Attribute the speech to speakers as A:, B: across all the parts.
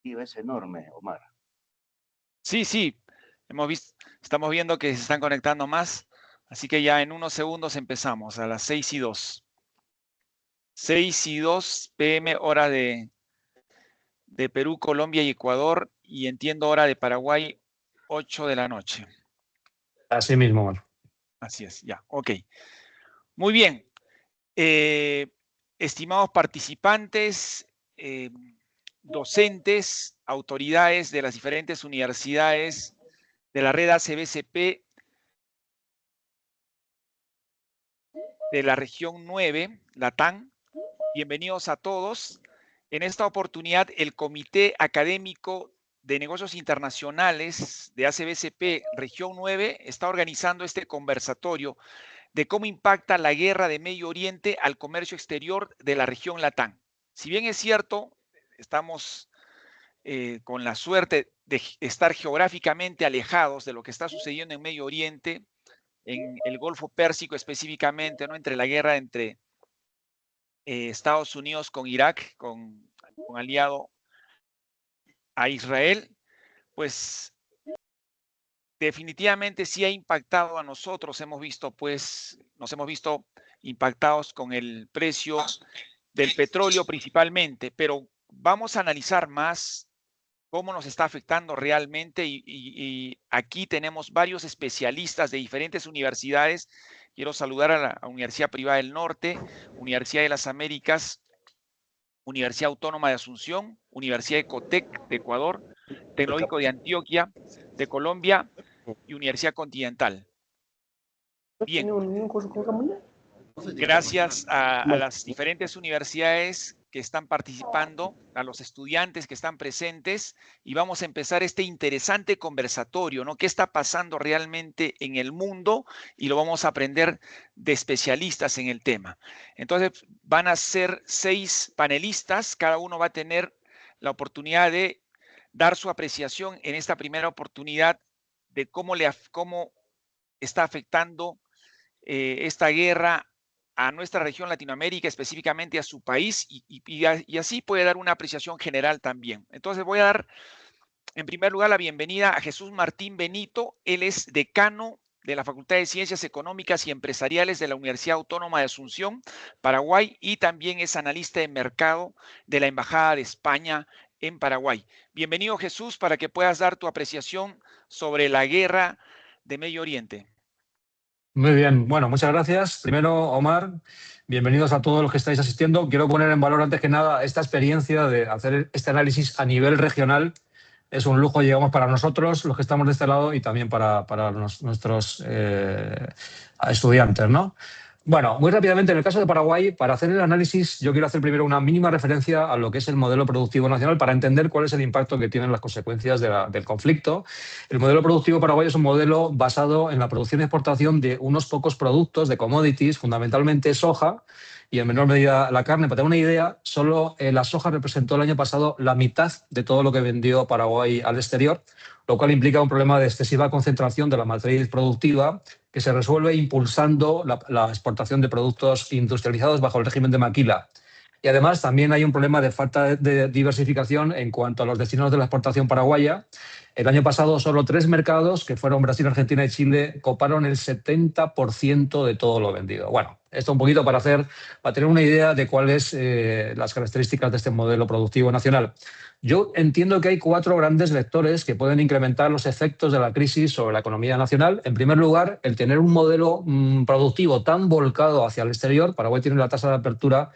A: Es enorme, Omar.
B: Sí, estamos viendo que se están conectando más, así que ya en unos segundos empezamos, a las 6:02. 6:02 p.m. hora de Perú, Colombia y Ecuador, y entiendo hora de Paraguay, 8 de la noche.
C: Así mismo, Omar.
B: Así es, ya, ok. Muy bien. Estimados participantes, docentes, autoridades de las diferentes universidades de la red ACBCP de la región 9, Latam, bienvenidos a todos. En esta oportunidad, el Comité Académico de Negocios Internacionales de ACBCP Región 9 está organizando este conversatorio de cómo impacta la guerra de Medio Oriente al comercio exterior de la región Latam. Si bien es cierto, estamos con la suerte de estar geográficamente alejados de lo que está sucediendo en Medio Oriente, en el Golfo Pérsico específicamente, ¿no? Entre la guerra entre Estados Unidos con Irak, con aliado a Israel, pues definitivamente sí ha impactado a nosotros. Nos hemos visto impactados con el precio del petróleo principalmente, pero vamos a analizar más cómo nos está afectando realmente y aquí tenemos varios especialistas de diferentes universidades. Quiero saludar a la Universidad Privada del Norte, Universidad de las Américas, Universidad Autónoma de Asunción, Universidad Ecotec de Ecuador, Tecnológico de Antioquia, de Colombia y Universidad Continental. Bien, gracias a las diferentes universidades que están participando, a los estudiantes que están presentes, y vamos a empezar este interesante conversatorio, ¿no? ¿Qué está pasando realmente en el mundo? Y lo vamos a aprender de especialistas en el tema. Entonces, van a ser 6 panelistas, cada uno va a tener la oportunidad de dar su apreciación en esta primera oportunidad de cómo está afectando esta guerra a nuestra región Latinoamérica, específicamente a su país, y así puede dar una apreciación general también. Entonces voy a dar en primer lugar la bienvenida a Jesús Martín Benito. Él es decano de la Facultad de Ciencias Económicas y Empresariales de la Universidad Autónoma de Asunción, Paraguay, y también es analista de mercado de la Embajada de España en Paraguay. Bienvenido, Jesús, para que puedas dar tu apreciación sobre la guerra de Medio Oriente.
C: Muy bien, bueno, muchas gracias. Primero, Omar, bienvenidos a todos los que estáis asistiendo. Quiero poner en valor antes que nada esta experiencia de hacer este análisis a nivel regional. Es un lujo, digamos, para nosotros, los que estamos de este lado, y también para nuestros estudiantes, ¿no? Bueno, muy rápidamente, en el caso de Paraguay, para hacer el análisis, yo quiero hacer primero una mínima referencia a lo que es el modelo productivo nacional para entender cuál es el impacto que tienen las consecuencias del conflicto. El modelo productivo paraguayo es un modelo basado en la producción y exportación de unos pocos productos, de commodities, fundamentalmente soja y en menor medida la carne. Para tener una idea, solo la soja representó el año pasado la mitad de todo lo que vendió Paraguay al exterior, lo cual implica un problema de excesiva concentración de la matriz productiva que se resuelve impulsando la exportación de productos industrializados bajo el régimen de maquila. Y además también hay un problema de falta de diversificación en cuanto a los destinos de la exportación paraguaya. El año pasado solo 3 mercados, que fueron Brasil, Argentina y Chile, coparon el 70% de todo lo vendido. Bueno, esto un poquito para tener una idea de cuáles las características de este modelo productivo nacional. Yo entiendo que hay 4 grandes vectores que pueden incrementar los efectos de la crisis sobre la economía nacional. En primer lugar, el tener un modelo productivo tan volcado hacia el exterior. Paraguay tiene la tasa de apertura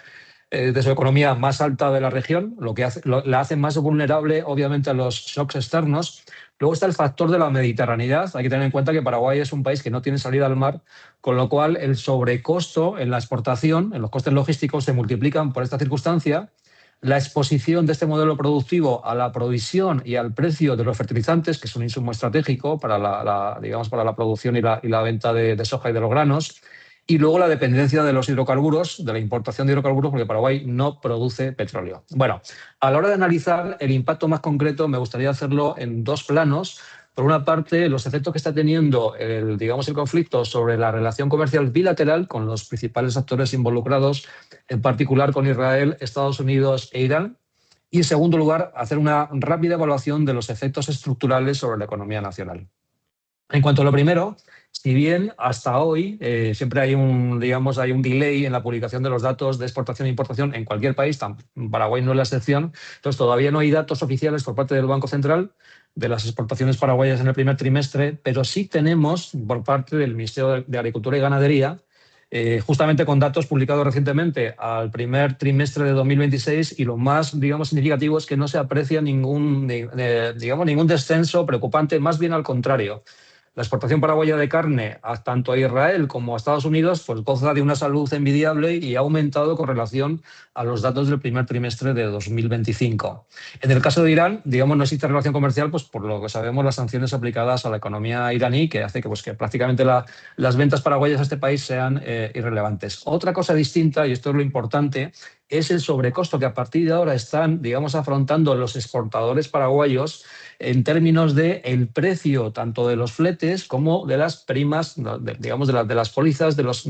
C: de su economía más alta de la región, lo que la hace más vulnerable, obviamente, a los shocks externos. Luego está el factor de la mediterraneidad. Hay que tener en cuenta que Paraguay es un país que no tiene salida al mar, con lo cual el sobrecosto en la exportación, en los costes logísticos, se multiplican por esta circunstancia. La exposición de este modelo productivo a la provisión y al precio de los fertilizantes, que es un insumo estratégico para la producción y la venta de soja y de los granos. Y luego la dependencia de los hidrocarburos, de la importación de hidrocarburos, porque Paraguay no produce petróleo. Bueno, a la hora de analizar el impacto más concreto, me gustaría hacerlo en dos planos. Por una parte, los efectos que está teniendo el conflicto sobre la relación comercial bilateral con los principales actores involucrados, en particular con Israel, Estados Unidos e Irán. Y, en segundo lugar, hacer una rápida evaluación de los efectos estructurales sobre la economía nacional. En cuanto a lo primero, si bien hasta hoy siempre hay un delay en la publicación de los datos de exportación e importación en cualquier país, Paraguay no es la excepción, entonces todavía no hay datos oficiales por parte del Banco Central de las exportaciones paraguayas en el primer trimestre, pero sí tenemos por parte del Ministerio de Agricultura y Ganadería, justamente con datos publicados recientemente al primer trimestre de 2026, y lo más significativo es que no se aprecia ningún descenso preocupante, más bien al contrario. La exportación paraguaya de carne, tanto a Israel como a Estados Unidos, pues goza de una salud envidiable y ha aumentado con relación a los datos del primer trimestre de 2025. En el caso de Irán, no existe relación comercial, pues por lo que sabemos, las sanciones aplicadas a la economía iraní, que hace que prácticamente las ventas paraguayas a este país sean irrelevantes. Otra cosa distinta, y esto es lo importante, es el sobrecosto que a partir de ahora están, afrontando los exportadores paraguayos en términos del precio tanto de los fletes como de las primas, de las pólizas, de los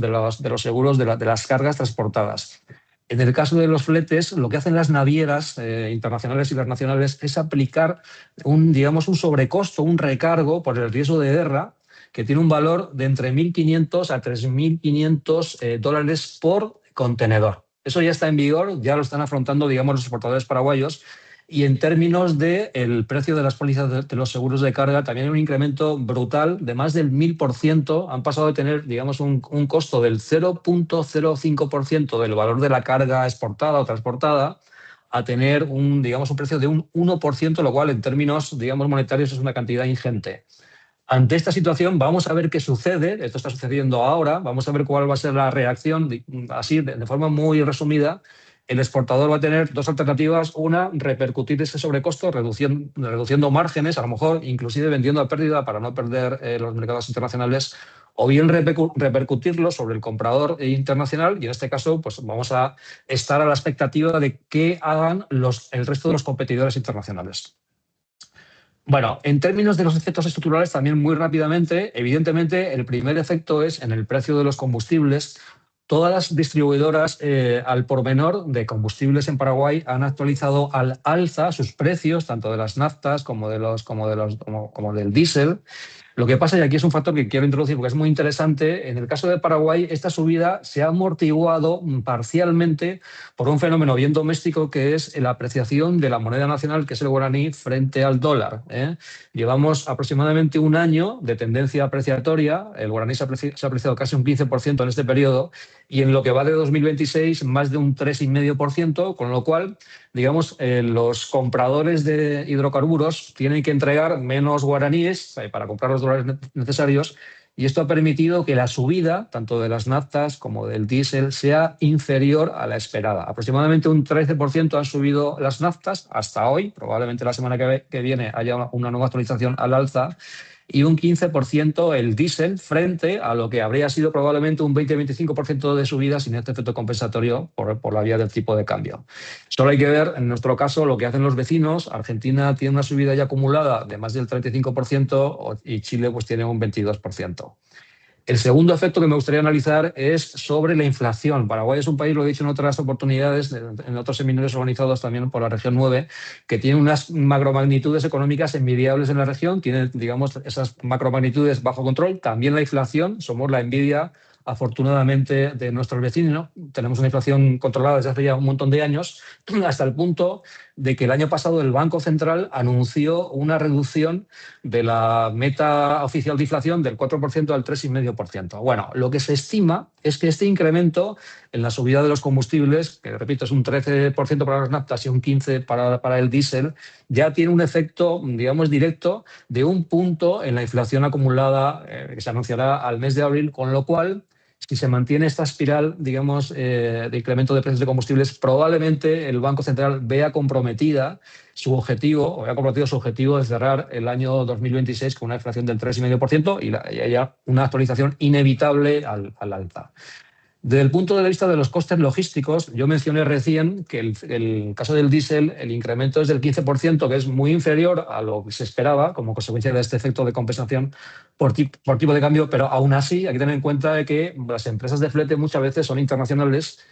C: seguros, de las cargas transportadas. En el caso de los fletes, lo que hacen las navieras internacionales y las nacionales es aplicar un sobrecosto, un recargo por el riesgo de guerra, que tiene un valor de entre 1.500 a 3.500 dólares por contenedor. Eso ya está en vigor, ya lo están afrontando, los exportadores paraguayos. Y en términos del precio de las pólizas de los seguros de carga, también hay un incremento brutal de más del 1.000%. Han pasado de tener, un costo del 0.05% del valor de la carga exportada o transportada a tener un precio de un 1%, lo cual en términos, monetarios es una cantidad ingente. Ante esta situación, vamos a ver qué sucede. Esto está sucediendo ahora. Vamos a ver cuál va a ser la reacción. Así, de forma muy resumida, el exportador va a tener dos alternativas. Una, repercutir ese sobrecosto, reduciendo márgenes, a lo mejor inclusive vendiendo a pérdida para no perder los mercados internacionales, o bien repercutirlo sobre el comprador internacional, y en este caso pues vamos a estar a la expectativa de qué hagan el resto de los competidores internacionales. Bueno, en términos de los efectos estructurales, también muy rápidamente, evidentemente el primer efecto es en el precio de los combustibles. Todas las distribuidoras al por menor de combustibles en Paraguay han actualizado al alza sus precios, tanto de las naftas como del diésel. Lo que pasa, y aquí es un factor que quiero introducir porque es muy interesante, en el caso de Paraguay esta subida se ha amortiguado parcialmente por un fenómeno bien doméstico, que es la apreciación de la moneda nacional, que es el guaraní, frente al dólar. Llevamos aproximadamente un año de tendencia apreciatoria. El guaraní se ha apreciado casi un 15% en este periodo, y en lo que va de 2026 más de un 3,5%, con lo cual, los compradores de hidrocarburos tienen que entregar menos guaraníes para comprar los dólares necesarios, y esto ha permitido que la subida tanto de las naftas como del diésel sea inferior a la esperada. Aproximadamente un 13% han subido las naftas hasta hoy. Probablemente la semana que viene haya una nueva actualización al alza, y un 15% el diésel, frente a lo que habría sido probablemente un 20-25% de subida sin este efecto compensatorio por la vía del tipo de cambio. Solo hay que ver, en nuestro caso, lo que hacen los vecinos. Argentina tiene una subida ya acumulada de más del 35% y Chile pues tiene un 22%. El segundo efecto que me gustaría analizar es sobre la inflación. Paraguay es un país, lo he dicho en otras oportunidades, en otros seminarios organizados también por la región 9, que tiene unas macromagnitudes económicas envidiables en la región. Tiene, esas macromagnitudes bajo control. También la inflación, somos la envidia, afortunadamente, de nuestros vecinos. Tenemos una inflación controlada desde hace ya un montón de años, hasta el punto de que el año pasado el Banco Central anunció una reducción de la meta oficial de inflación del 4% al 3,5%. Bueno, lo que se estima es que este incremento en la subida de los combustibles, que repito es un 13% para las naftas y un 15% para el diésel, ya tiene un efecto, directo de un punto en la inflación acumulada que se anunciará al mes de abril, con lo cual, si se mantiene esta espiral, digamos, de incremento de precios de combustibles, probablemente el Banco Central vea comprometido su objetivo de cerrar el año 2026 con una inflación del 3,5% y haya una actualización inevitable al alza. Desde el punto de vista de los costes logísticos, yo mencioné recién que el caso del diésel, el incremento es del 15%, que es muy inferior a lo que se esperaba como consecuencia de este efecto de compensación por tipo de cambio, pero aún así hay que tener en cuenta de que las empresas de flete muchas veces son internacionales,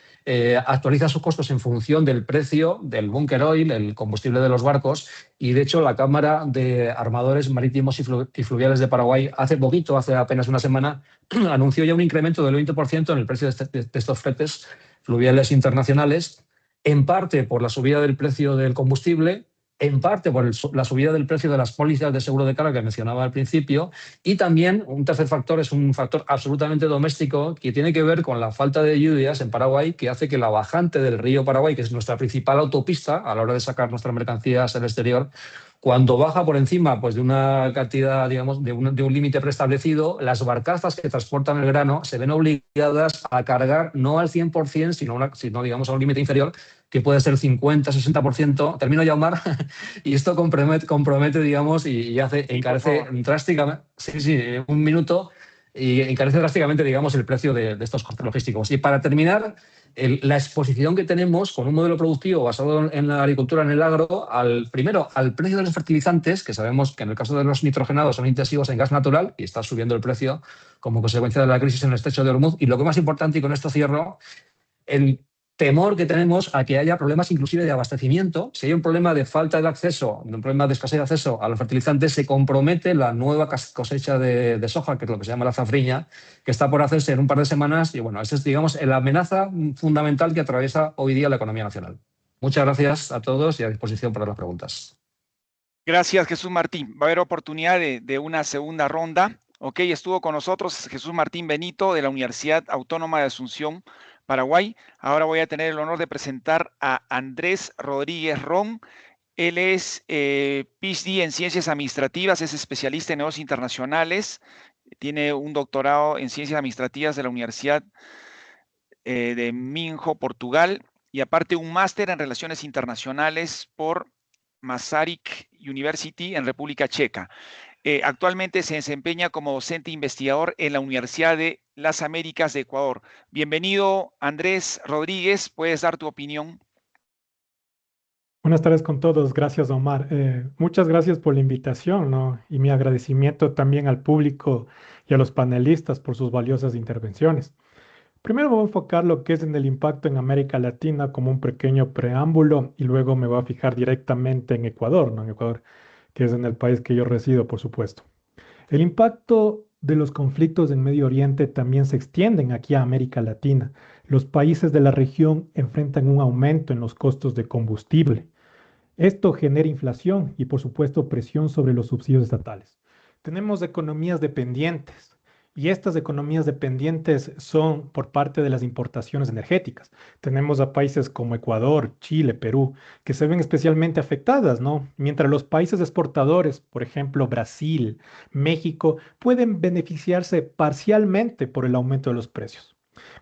C: actualizan sus costos en función del precio del bunker oil, el combustible de los barcos, y de hecho la Cámara de Armadores Marítimos y Fluviales de Paraguay hace poquito, hace apenas una semana, anunció ya un incremento del 20% en el precio de estos fletes fluviales internacionales, en parte por la subida del precio del combustible, en parte por la subida del precio de las pólizas de seguro de carga que mencionaba al principio, y también un tercer factor es un factor absolutamente doméstico que tiene que ver con la falta de lluvias en Paraguay, que hace que la bajante del río Paraguay, que es nuestra principal autopista a la hora de sacar nuestras mercancías al exterior, cuando baja por encima pues, de una cantidad, digamos, de un límite preestablecido, las barcazas que transportan el grano se ven obligadas a cargar no al 100%, sino digamos, a un límite inferior, que puede ser 50, 60%. Termino ya, Omar. Y esto compromete digamos, y encarece drásticamente, un minuto, y encarece drásticamente, digamos, el precio de estos costes logísticos. Y para terminar, la exposición que tenemos con un modelo productivo basado en la agricultura, en el agro, primero al precio de los fertilizantes, que sabemos que en el caso de los nitrogenados son intensivos en gas natural y está subiendo el precio como consecuencia de la crisis en el estrecho de Hormuz. Y lo que más importante, y con esto cierro, el temor que tenemos a que haya problemas inclusive de abastecimiento. Si hay un problema de falta de acceso, un problema de escasez de acceso a los fertilizantes, se compromete la nueva cosecha de soja, que es lo que se llama la zafriña, que está por hacerse en un par de semanas. Y bueno, esa es, digamos, la amenaza fundamental que atraviesa hoy día la economía nacional. Muchas gracias a todos y a disposición para las preguntas.
B: Gracias, Jesús Martín. Va a haber oportunidad de una segunda ronda. Ok, estuvo con nosotros Jesús Martín Benito de la Universidad Autónoma de Asunción, Paraguay. Ahora voy a tener el honor de presentar a Andrés Rodríguez Ron. Él es PhD en Ciencias Administrativas, es especialista en negocios internacionales, tiene un doctorado en Ciencias Administrativas de la Universidad de Minho, Portugal, y aparte un máster en Relaciones Internacionales por Masaryk University en República Checa. Actualmente se desempeña como docente investigador en la Universidad de las Américas de Ecuador. Bienvenido, Andrés Rodríguez, puedes dar tu opinión.
D: Buenas tardes con todos, gracias Omar. Muchas gracias por la invitación, ¿no? Y mi agradecimiento también al público y a los panelistas por sus valiosas intervenciones. Primero me voy a enfocar lo que es en el impacto en América Latina como un pequeño preámbulo y luego me voy a fijar directamente en Ecuador, ¿no? En Ecuador, que es en el país que yo resido, por supuesto. El impacto de los conflictos en Medio Oriente también se extienden aquí a América Latina. Los países de la región enfrentan un aumento en los costos de combustible. Esto genera inflación y, por supuesto, presión sobre los subsidios estatales. Tenemos economías dependientes y estas economías dependientes son por parte de las importaciones energéticas. Tenemos a países como Ecuador, Chile, Perú, que se ven especialmente afectadas, ¿no? Mientras los países exportadores, por ejemplo, Brasil, México, pueden beneficiarse parcialmente por el aumento de los precios.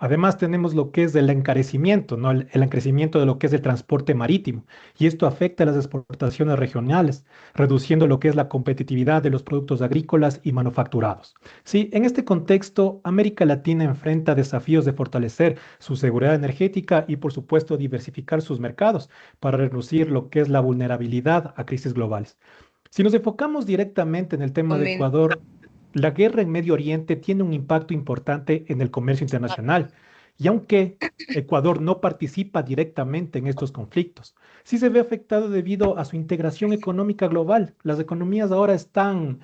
D: Además, tenemos lo que es el encarecimiento, ¿no? El encarecimiento de lo que es el transporte marítimo. Y esto afecta a las exportaciones regionales, reduciendo lo que es la competitividad de los productos agrícolas y manufacturados. Sí, en este contexto, América Latina enfrenta desafíos de fortalecer su seguridad energética y, por supuesto, diversificar sus mercados para reducir lo que es la vulnerabilidad a crisis globales. Si nos enfocamos directamente en el tema de Ecuador, la guerra en Medio Oriente tiene un impacto importante en el comercio internacional. Y aunque Ecuador no participa directamente en estos conflictos, sí se ve afectado debido a su integración económica global. Las economías ahora están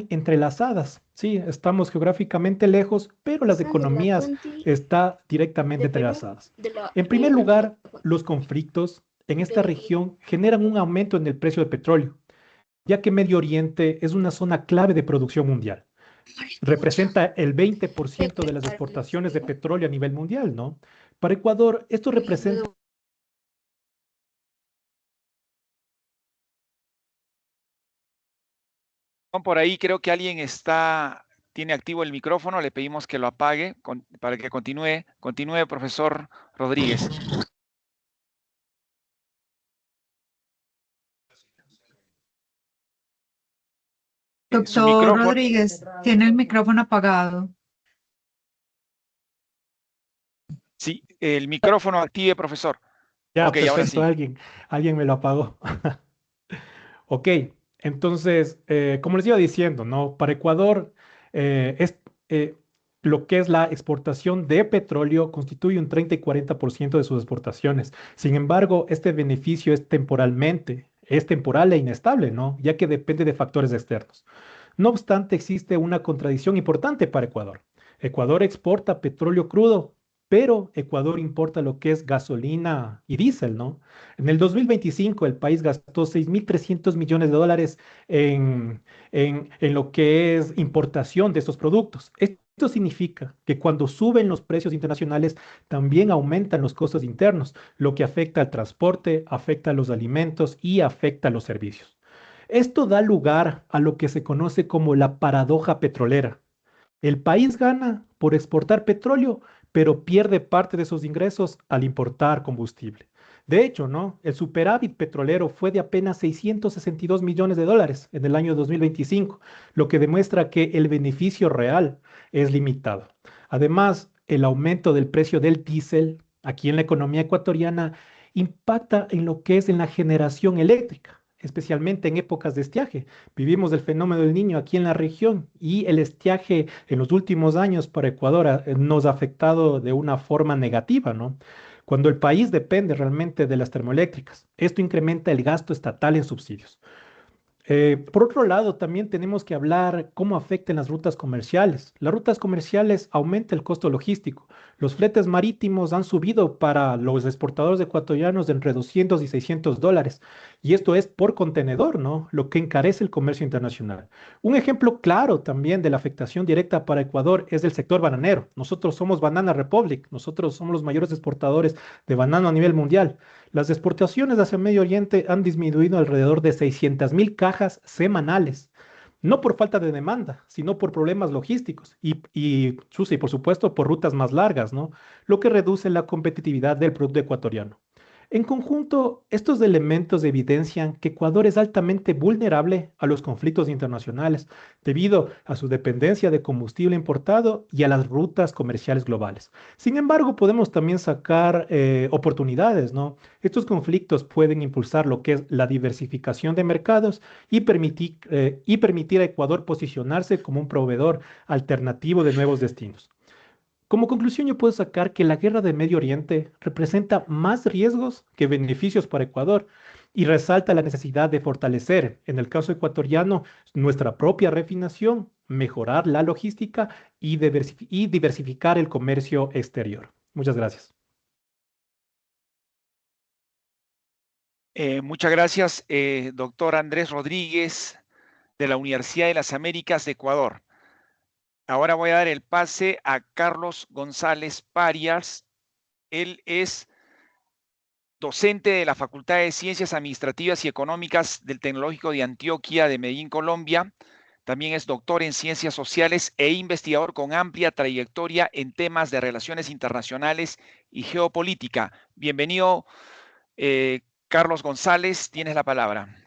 D: entrelazadas. Sí, estamos geográficamente lejos, pero las economías están directamente entrelazadas. En primer lugar, los conflictos en esta región generan un aumento en el precio del petróleo, ya que Medio Oriente es una zona clave de producción mundial. Representa el 20% de las exportaciones de petróleo a nivel mundial, ¿no? Para Ecuador, esto representa
B: Por ahí creo que alguien está tiene activo el micrófono, le pedimos que lo apague para que continúe. Continúe, profesor Rodríguez.
E: Doctor Rodríguez, tiene el micrófono apagado.
B: Sí, el micrófono active, profesor.
D: Ya,
B: Ok, ahora sí.
D: perfecto, alguien me lo apagó. Ok, entonces, como les iba diciendo, ¿no? Para Ecuador, eh, lo que es la exportación de petróleo constituye un 30 y 40% de sus exportaciones. Sin embargo, este beneficio es temporal e inestable, ¿no? Ya que depende de factores externos. No obstante, existe una contradicción importante para Ecuador. Ecuador exporta petróleo crudo, pero Ecuador importa lo que es gasolina y diésel, ¿no? En el 2025 el país gastó 6.300 millones de dólares en lo que es importación de estos productos. Esto significa que cuando suben los precios internacionales, también aumentan los costos internos, lo que afecta al transporte, afecta a los alimentos y afecta a los servicios. Esto da lugar a lo que se conoce como la paradoja petrolera. El país gana por exportar petróleo, pero pierde parte de sus ingresos al importar combustible. De hecho, ¿no? El superávit petrolero fue de apenas 662 millones de dólares en el año 2025, lo que demuestra que el beneficio real es limitado. Además, el aumento del precio del diésel aquí en la economía ecuatoriana impacta en lo que es en la generación eléctrica, especialmente en épocas de estiaje. Vivimos el fenómeno del Niño aquí en la región y el estiaje en los últimos años para Ecuador nos ha afectado de una forma negativa, ¿no? Cuando el país depende realmente de las termoeléctricas, esto incrementa el gasto estatal en subsidios. Por otro lado, también tenemos que hablar cómo afectan las rutas comerciales. Las rutas comerciales aumentan el costo logístico. Los fletes marítimos han subido para los exportadores ecuatorianos de entre 200 y 600 dólares. Y esto es por contenedor, ¿no? Lo que encarece el comercio internacional. Un ejemplo claro también de la afectación directa para Ecuador es el sector bananero. Nosotros somos Banana Republic. Nosotros somos los mayores exportadores de banano a nivel mundial. Las exportaciones hacia Medio Oriente han disminuido alrededor de 600.000 cajas semanales, no por falta de demanda, sino por problemas logísticos Susi, por supuesto, por rutas más largas, ¿no? Lo que reduce la competitividad del producto ecuatoriano. En conjunto, estos elementos evidencian que Ecuador es altamente vulnerable a los conflictos internacionales debido a su dependencia de combustible importado y a las rutas comerciales globales. Sin embargo, podemos también sacar oportunidades, ¿no? Estos conflictos pueden impulsar lo que es la diversificación de mercados y permitir a Ecuador posicionarse como un proveedor alternativo de nuevos destinos. Como conclusión, yo puedo sacar que la guerra de Medio Oriente representa más riesgos que beneficios para Ecuador y resalta la necesidad de fortalecer, en el caso ecuatoriano, nuestra propia refinación, mejorar la logística y diversificar el comercio exterior. Muchas gracias.
B: Muchas gracias, doctor Andrés Rodríguez, de la Universidad de las Américas de Ecuador. Ahora voy a dar el pase a Carlos González Parias. Él es docente de la Facultad de Ciencias Administrativas y Económicas del Tecnológico de Antioquia de Medellín, Colombia. También es doctor en Ciencias Sociales e investigador con amplia trayectoria en temas de relaciones internacionales y geopolítica. Bienvenido, Carlos González, tienes la palabra.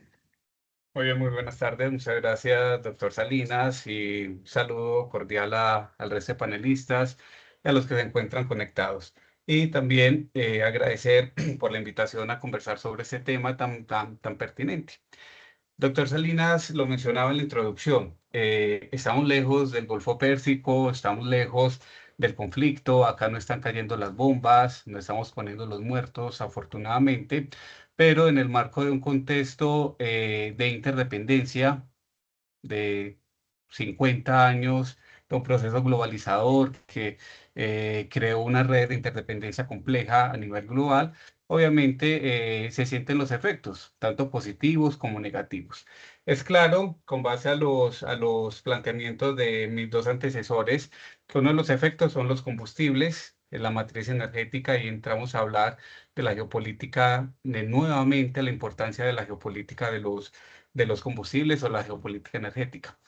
F: Muy bien, muy buenas tardes. Muchas gracias, doctor Salinas, y un saludo cordial al resto de panelistas y a los que se encuentran conectados. Y también agradecer por la invitación a conversar sobre este tema tan pertinente. Doctor Salinas lo mencionaba en la introducción. Estamos lejos del Golfo Pérsico, estamos lejos del conflicto, acá no están cayendo las bombas, no estamos poniendo los muertos, afortunadamente, pero en el marco de un contexto de interdependencia de 50 años, de un proceso globalizador que creó una red de interdependencia compleja a nivel global, obviamente se sienten los efectos, tanto positivos como negativos. Es claro, con base a los planteamientos de mis dos antecesores, que uno de los efectos son los combustibles, la matriz energética, y entramos a hablar de la geopolítica, de nuevamente la importancia de la geopolítica de los combustibles o la geopolítica energética.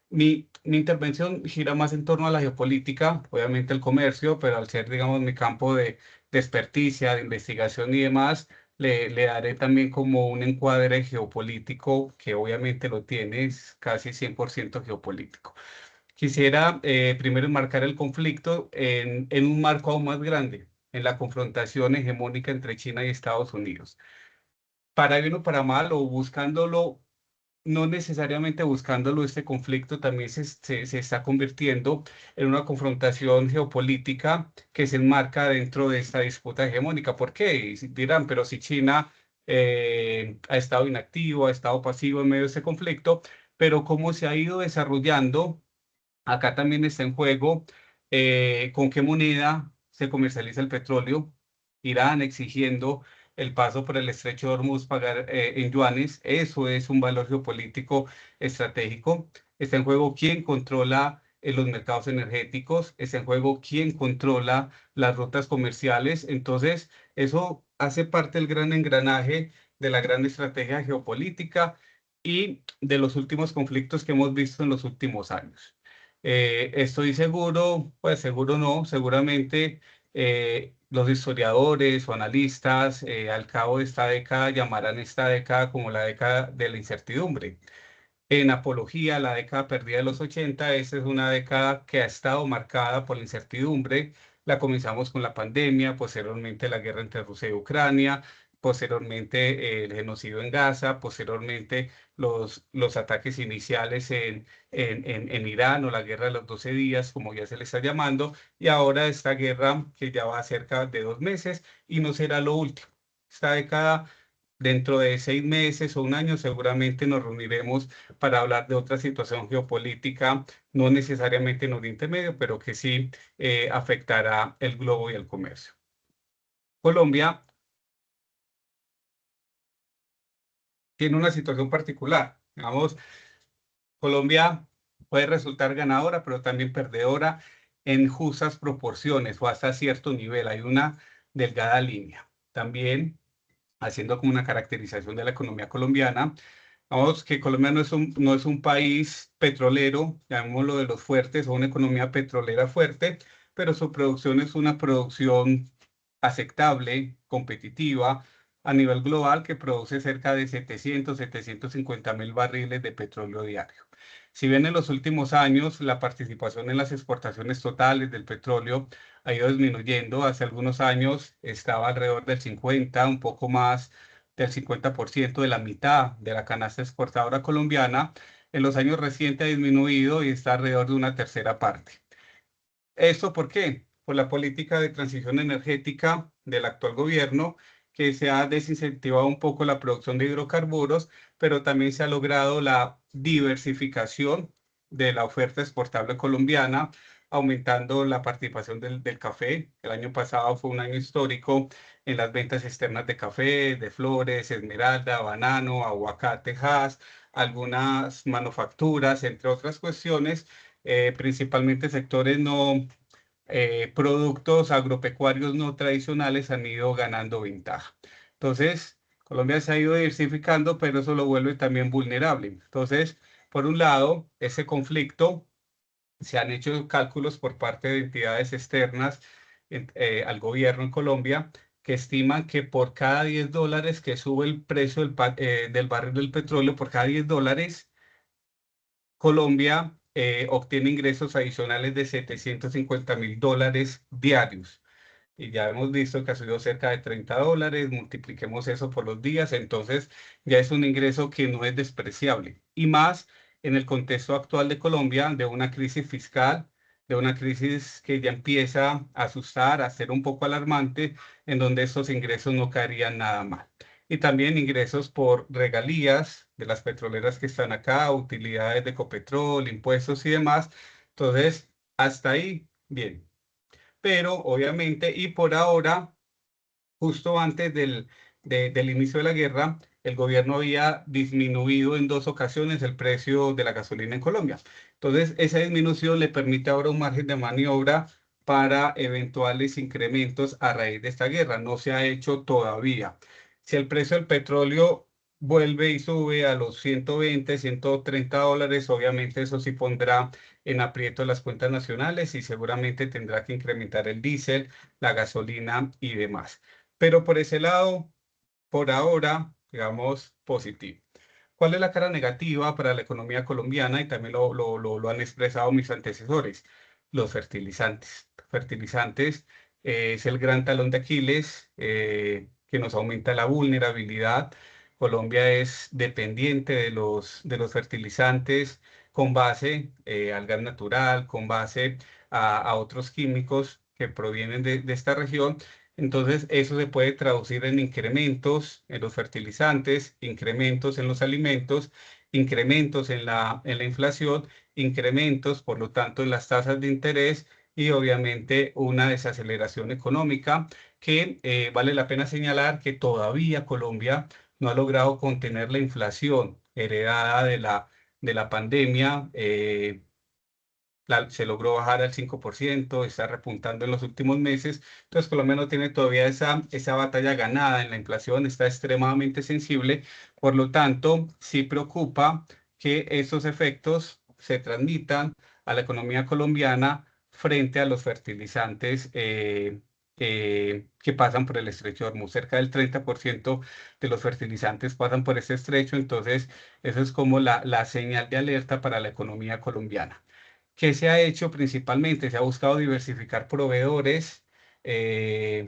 F: mi intervención gira más en torno a la geopolítica, obviamente el comercio, pero al ser, digamos, mi campo de experticia, de investigación y demás, le daré también como un encuadre geopolítico que obviamente lo tiene, es casi 100% geopolítico. Quisiera primero enmarcar el conflicto en un marco aún más grande, en la confrontación hegemónica entre China y Estados Unidos. Para bien o para mal, o buscándolo, no necesariamente buscándolo, este conflicto también se está convirtiendo en una confrontación geopolítica que se enmarca dentro de esta disputa hegemónica. ¿Por qué? Y dirán, pero si China ha estado inactivo, ha estado pasivo en medio de este conflicto, pero cómo se ha ido desarrollando. Acá también está en juego con qué moneda se comercializa el petróleo. Irán exigiendo el paso por el estrecho de Hormuz, pagar en yuanes. Eso es un valor geopolítico estratégico. Está en juego quién controla los mercados energéticos. Está en juego quién controla las rutas comerciales. Entonces, eso hace parte del gran engranaje de la gran estrategia geopolítica y de los últimos conflictos que hemos visto en los últimos años. Estoy seguro, pues seguro no, seguramente los historiadores o analistas al cabo de esta década llamarán esta década como la década de la incertidumbre. En apología, la década perdida de los 80, esta es una década que ha estado marcada por la incertidumbre. La comenzamos con la pandemia, posteriormente la guerra entre Rusia y Ucrania, posteriormente el genocidio en Gaza, posteriormente los ataques iniciales en Irán o la guerra de los 12 días, como ya se le está llamando, y ahora esta guerra que ya va cerca de 2 meses y no será lo último. Esta década, dentro de 6 meses o un año, seguramente nos reuniremos para hablar de otra situación geopolítica, no necesariamente en Oriente Medio, pero que sí afectará el globo y el comercio. Colombia tiene una situación particular. Digamos, Colombia puede resultar ganadora, pero también perdedora en justas proporciones o hasta cierto nivel. Hay una delgada línea. También, haciendo como una caracterización de la economía colombiana, vamos que Colombia no es un país petrolero, llamémoslo de los fuertes, o una economía petrolera fuerte, pero su producción es una producción aceptable, competitiva, a nivel global, que produce cerca de 750.000 barriles de petróleo diario. Si bien en los últimos años la participación en las exportaciones totales del petróleo ha ido disminuyendo, hace algunos años estaba alrededor del 50, un poco más del 50% de la mitad de la canasta exportadora colombiana, en los años recientes ha disminuido y está alrededor de una tercera parte. ¿Esto por qué? Por la política de transición energética del actual gobierno, que se ha desincentivado un poco la producción de hidrocarburos, pero también se ha logrado la diversificación de la oferta exportable colombiana, aumentando la participación del café. El año pasado fue un año histórico en las ventas externas de café, de flores, esmeralda, banano, aguacate, haz, algunas manufacturas, entre otras cuestiones, principalmente sectores no productos agropecuarios no tradicionales han ido ganando ventaja. Entonces, Colombia se ha ido diversificando, pero eso lo vuelve también vulnerable. Entonces, por un lado, ese conflicto, se han hecho cálculos por parte de entidades externas al gobierno en Colombia que estiman que por cada $10 que sube el precio del barril del petróleo, por cada $10, Colombia obtiene ingresos adicionales de $750.000 diarios. Y ya hemos visto que ha subido cerca de $30, multipliquemos eso por los días, entonces ya es un ingreso que no es despreciable. Y más en el contexto actual de Colombia, de una crisis fiscal, de una crisis que ya empieza a asustar, a ser un poco alarmante, en donde estos ingresos no caerían nada mal. Y también ingresos por regalías de las petroleras que están acá, utilidades de Ecopetrol, impuestos y demás. Entonces, hasta ahí, bien. Pero obviamente, y por ahora, justo antes del inicio de la guerra, el gobierno había disminuido en 2 ocasiones el precio de la gasolina en Colombia. Entonces, esa disminución le permite ahora un margen de maniobra para eventuales incrementos a raíz de esta guerra. No se ha hecho todavía. Si el precio del petróleo vuelve y sube a los 120, 130 dólares, obviamente eso sí pondrá en aprieto las cuentas nacionales y seguramente tendrá que incrementar el diésel, la gasolina y demás. Pero por ese lado, por ahora, digamos, positivo. ¿Cuál es la cara negativa para la economía colombiana? Y también lo han expresado mis antecesores, los fertilizantes. Fertilizantes es el gran talón de Aquiles que nos aumenta la vulnerabilidad. Colombia es dependiente de los fertilizantes con base al gas natural, con base a otros químicos que provienen de esta región. Entonces, eso se puede traducir en incrementos en los fertilizantes, incrementos en los alimentos, incrementos en la inflación, incrementos, por lo tanto, en las tasas de interés y obviamente una desaceleración económica que vale la pena señalar que todavía Colombia no ha logrado contener la inflación heredada de la pandemia. Se logró bajar al 5%, está repuntando en los últimos meses. Entonces, Colombia no tiene todavía esa batalla ganada en la inflación, está extremadamente sensible. Por lo tanto, sí preocupa que estos efectos se transmitan a la economía colombiana frente a los fertilizantes que pasan por el estrecho de Hormuz. Cerca del 30% de los fertilizantes pasan por ese estrecho. Entonces, eso es como la señal de alerta para la economía colombiana. ¿Qué se ha hecho principalmente? Se ha buscado diversificar proveedores,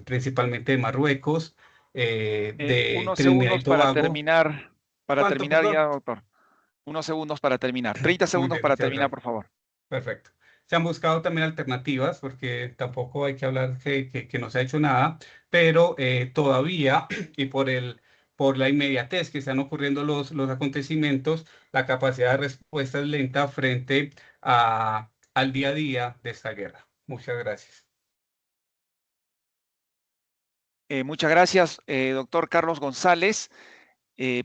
F: principalmente de Marruecos, de
B: Unos
F: Trinidad y
B: segundos
F: Tobago.
B: para
F: ¿Cuánto,
B: terminar ya,
F: perdón?
B: doctor. Unos segundos para terminar. 30
F: Muy
B: segundos
F: bien,
B: para
F: muchas
B: terminar,
F: gracias.
B: por favor.
F: Perfecto. Se han buscado también alternativas, porque tampoco hay que hablar que no se ha hecho nada, pero todavía, y por la inmediatez que están ocurriendo los acontecimientos, la capacidad de respuesta es lenta frente al día a día de esta guerra. Muchas gracias.
B: Muchas gracias, doctor Carlos González,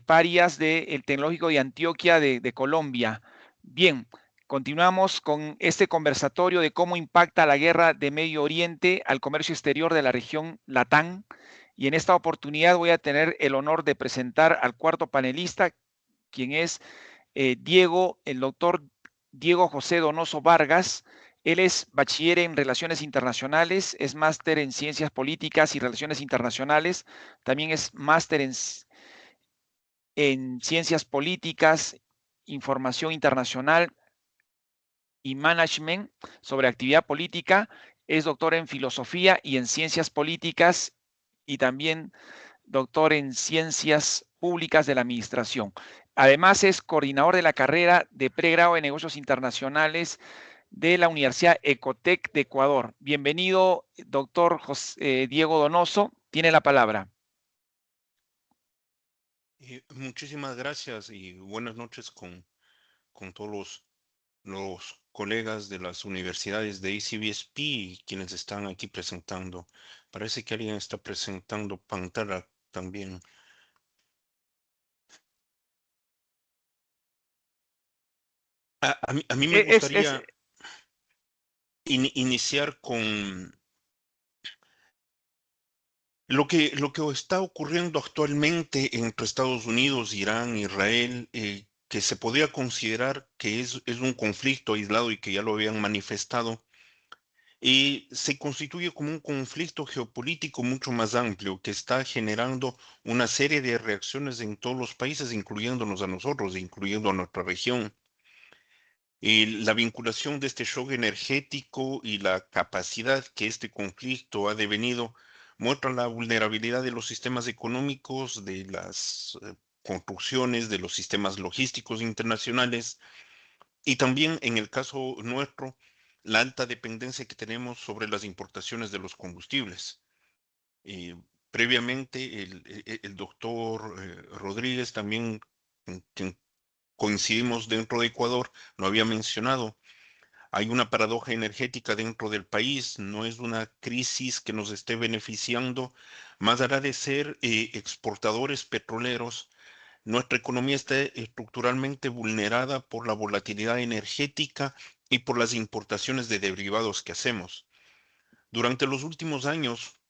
B: Parias del Tecnológico de Antioquia de Colombia. Bien, continuamos con este conversatorio de cómo impacta la guerra de Medio Oriente al comercio exterior de la región Latán. Y en esta oportunidad voy a tener el honor de presentar al cuarto panelista, quien es el doctor Diego José Donoso Vargas. Él es bachiller en Relaciones Internacionales, es máster en Ciencias Políticas y Relaciones Internacionales, también es máster en Ciencias Políticas, Información Internacional y Management sobre actividad política, es doctor en Filosofía y en Ciencias Políticas y también doctor en Ciencias Públicas de la Administración. Además, es coordinador de la carrera de pregrado en Negocios Internacionales de la Universidad Ecotec de Ecuador. Bienvenido, doctor Diego Donoso. Tiene la palabra.
G: Muchísimas gracias y buenas noches con todos los colegas de las universidades de ICBSP y quienes están aquí presentando. Parece que alguien está presentando pantalla también. A mí me gustaría iniciar con lo que está ocurriendo actualmente entre Estados Unidos, Irán, Israel, que se podría considerar que es un conflicto aislado y que ya lo habían manifestado, y se constituye como un conflicto geopolítico mucho más amplio que está generando una serie de reacciones en todos los países, incluyéndonos a nosotros, incluyendo a nuestra región. Y la vinculación de este shock energético y la capacidad que este conflicto ha devenido muestra la vulnerabilidad de los sistemas económicos, de las construcciones, de los sistemas logísticos internacionales y también en el caso nuestro, la alta dependencia que tenemos sobre las importaciones de los combustibles. Previamente, el doctor Rodríguez también, con quien coincidimos dentro de Ecuador, lo había mencionado. Hay una paradoja energética dentro del país, no es una crisis que nos esté beneficiando, más allá de ser exportadores petroleros. Nuestra economía está estructuralmente vulnerada por la volatilidad energética y por las importaciones de derivados que hacemos. Durante los últimos años,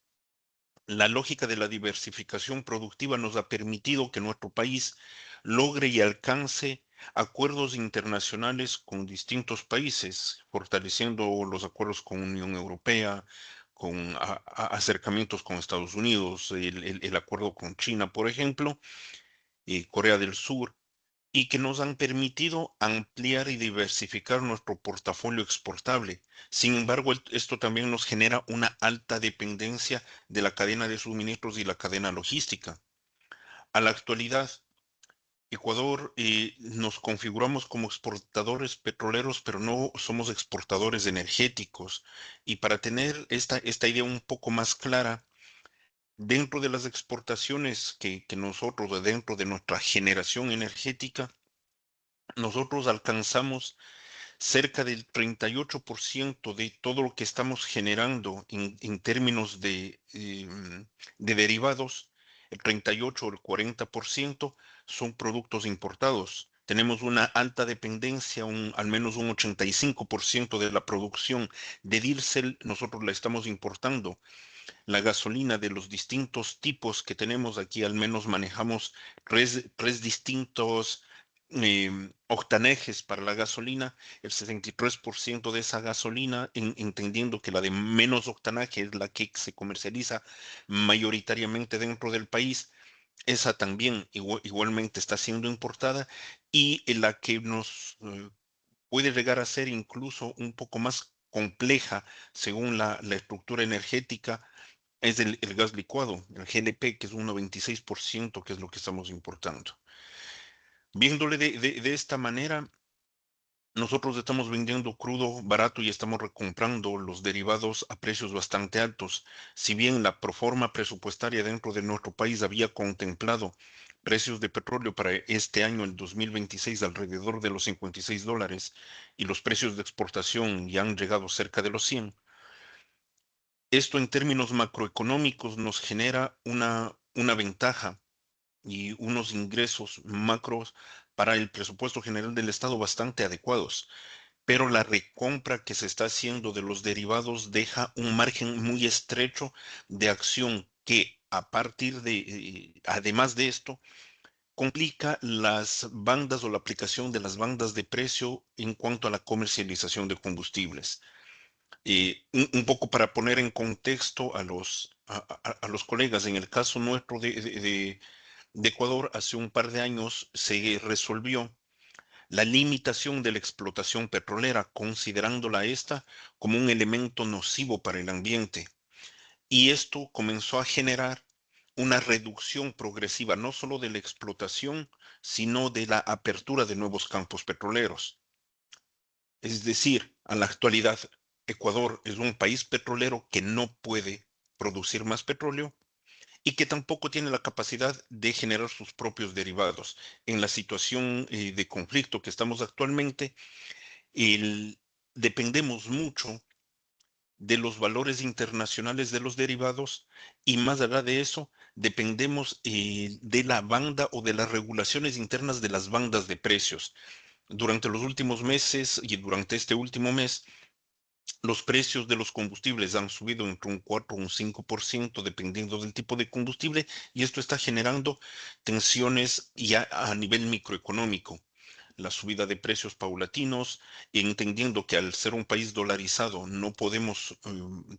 G: la lógica de la diversificación productiva nos ha permitido que nuestro país logre y alcance acuerdos internacionales con distintos países, fortaleciendo los acuerdos con Unión Europea, con acercamientos con Estados Unidos, el acuerdo con China, por ejemplo, Corea del Sur, y que nos han permitido ampliar y diversificar nuestro portafolio exportable. Sin embargo, esto también nos genera una alta dependencia de la cadena de suministros y la cadena logística. A la actualidad, Ecuador nos configuramos como exportadores petroleros, pero no somos exportadores energéticos. Y para tener esta idea un poco más clara, dentro de las exportaciones que nosotros, dentro de nuestra generación energética, nosotros alcanzamos cerca del 38% de todo lo que estamos generando en términos de derivados. El 38 o el 40% son productos importados. Tenemos una alta dependencia, al menos un 85% de la producción de diésel, nosotros la estamos importando. La gasolina de los distintos tipos que tenemos aquí, al menos manejamos tres distintos octanejes para la gasolina. El 63% de esa gasolina, entendiendo que la de menos octanaje es la que se comercializa mayoritariamente dentro del país, esa también igualmente está siendo importada, y la que nos puede llegar a ser incluso un poco más compleja según la estructura energética es el gas licuado, el GLP, que es un 96%, que es lo que estamos importando. Viéndole de esta manera, nosotros estamos vendiendo crudo barato y estamos recomprando los derivados a precios bastante altos. Si bien la proforma presupuestaria dentro de nuestro país había contemplado precios de petróleo para este año, el 2026, alrededor de los $56, y los precios de exportación ya han llegado cerca de los 100, esto en términos macroeconómicos nos genera una ventaja y unos ingresos macros para el presupuesto general del Estado bastante adecuados. Pero la recompra que se está haciendo de los derivados deja un margen muy estrecho de acción que, a partir además de esto, complica las bandas o la aplicación de las bandas de precio en cuanto a la comercialización de combustibles. Un poco para poner en contexto a los colegas, en el caso nuestro de Ecuador, hace un par de años se resolvió la limitación de la explotación petrolera, considerándola esta como un elemento nocivo para el ambiente. Y esto comenzó a generar una reducción progresiva, no solo de la explotación, sino de la apertura de nuevos campos petroleros. Es decir, a la actualidad, Ecuador es un país petrolero que no puede producir más petróleo y que tampoco tiene la capacidad de generar sus propios derivados. En la situación de conflicto que estamos actualmente, dependemos mucho de los valores internacionales de los derivados, y más allá de eso, dependemos de la banda o de las regulaciones internas de las bandas de precios. Durante los últimos meses y durante este último mes, los precios de los combustibles han subido entre un 4 o un 5% dependiendo del tipo de combustible, y esto está generando tensiones ya a nivel microeconómico. La subida de precios paulatinos, entendiendo que al ser un país dolarizado no podemos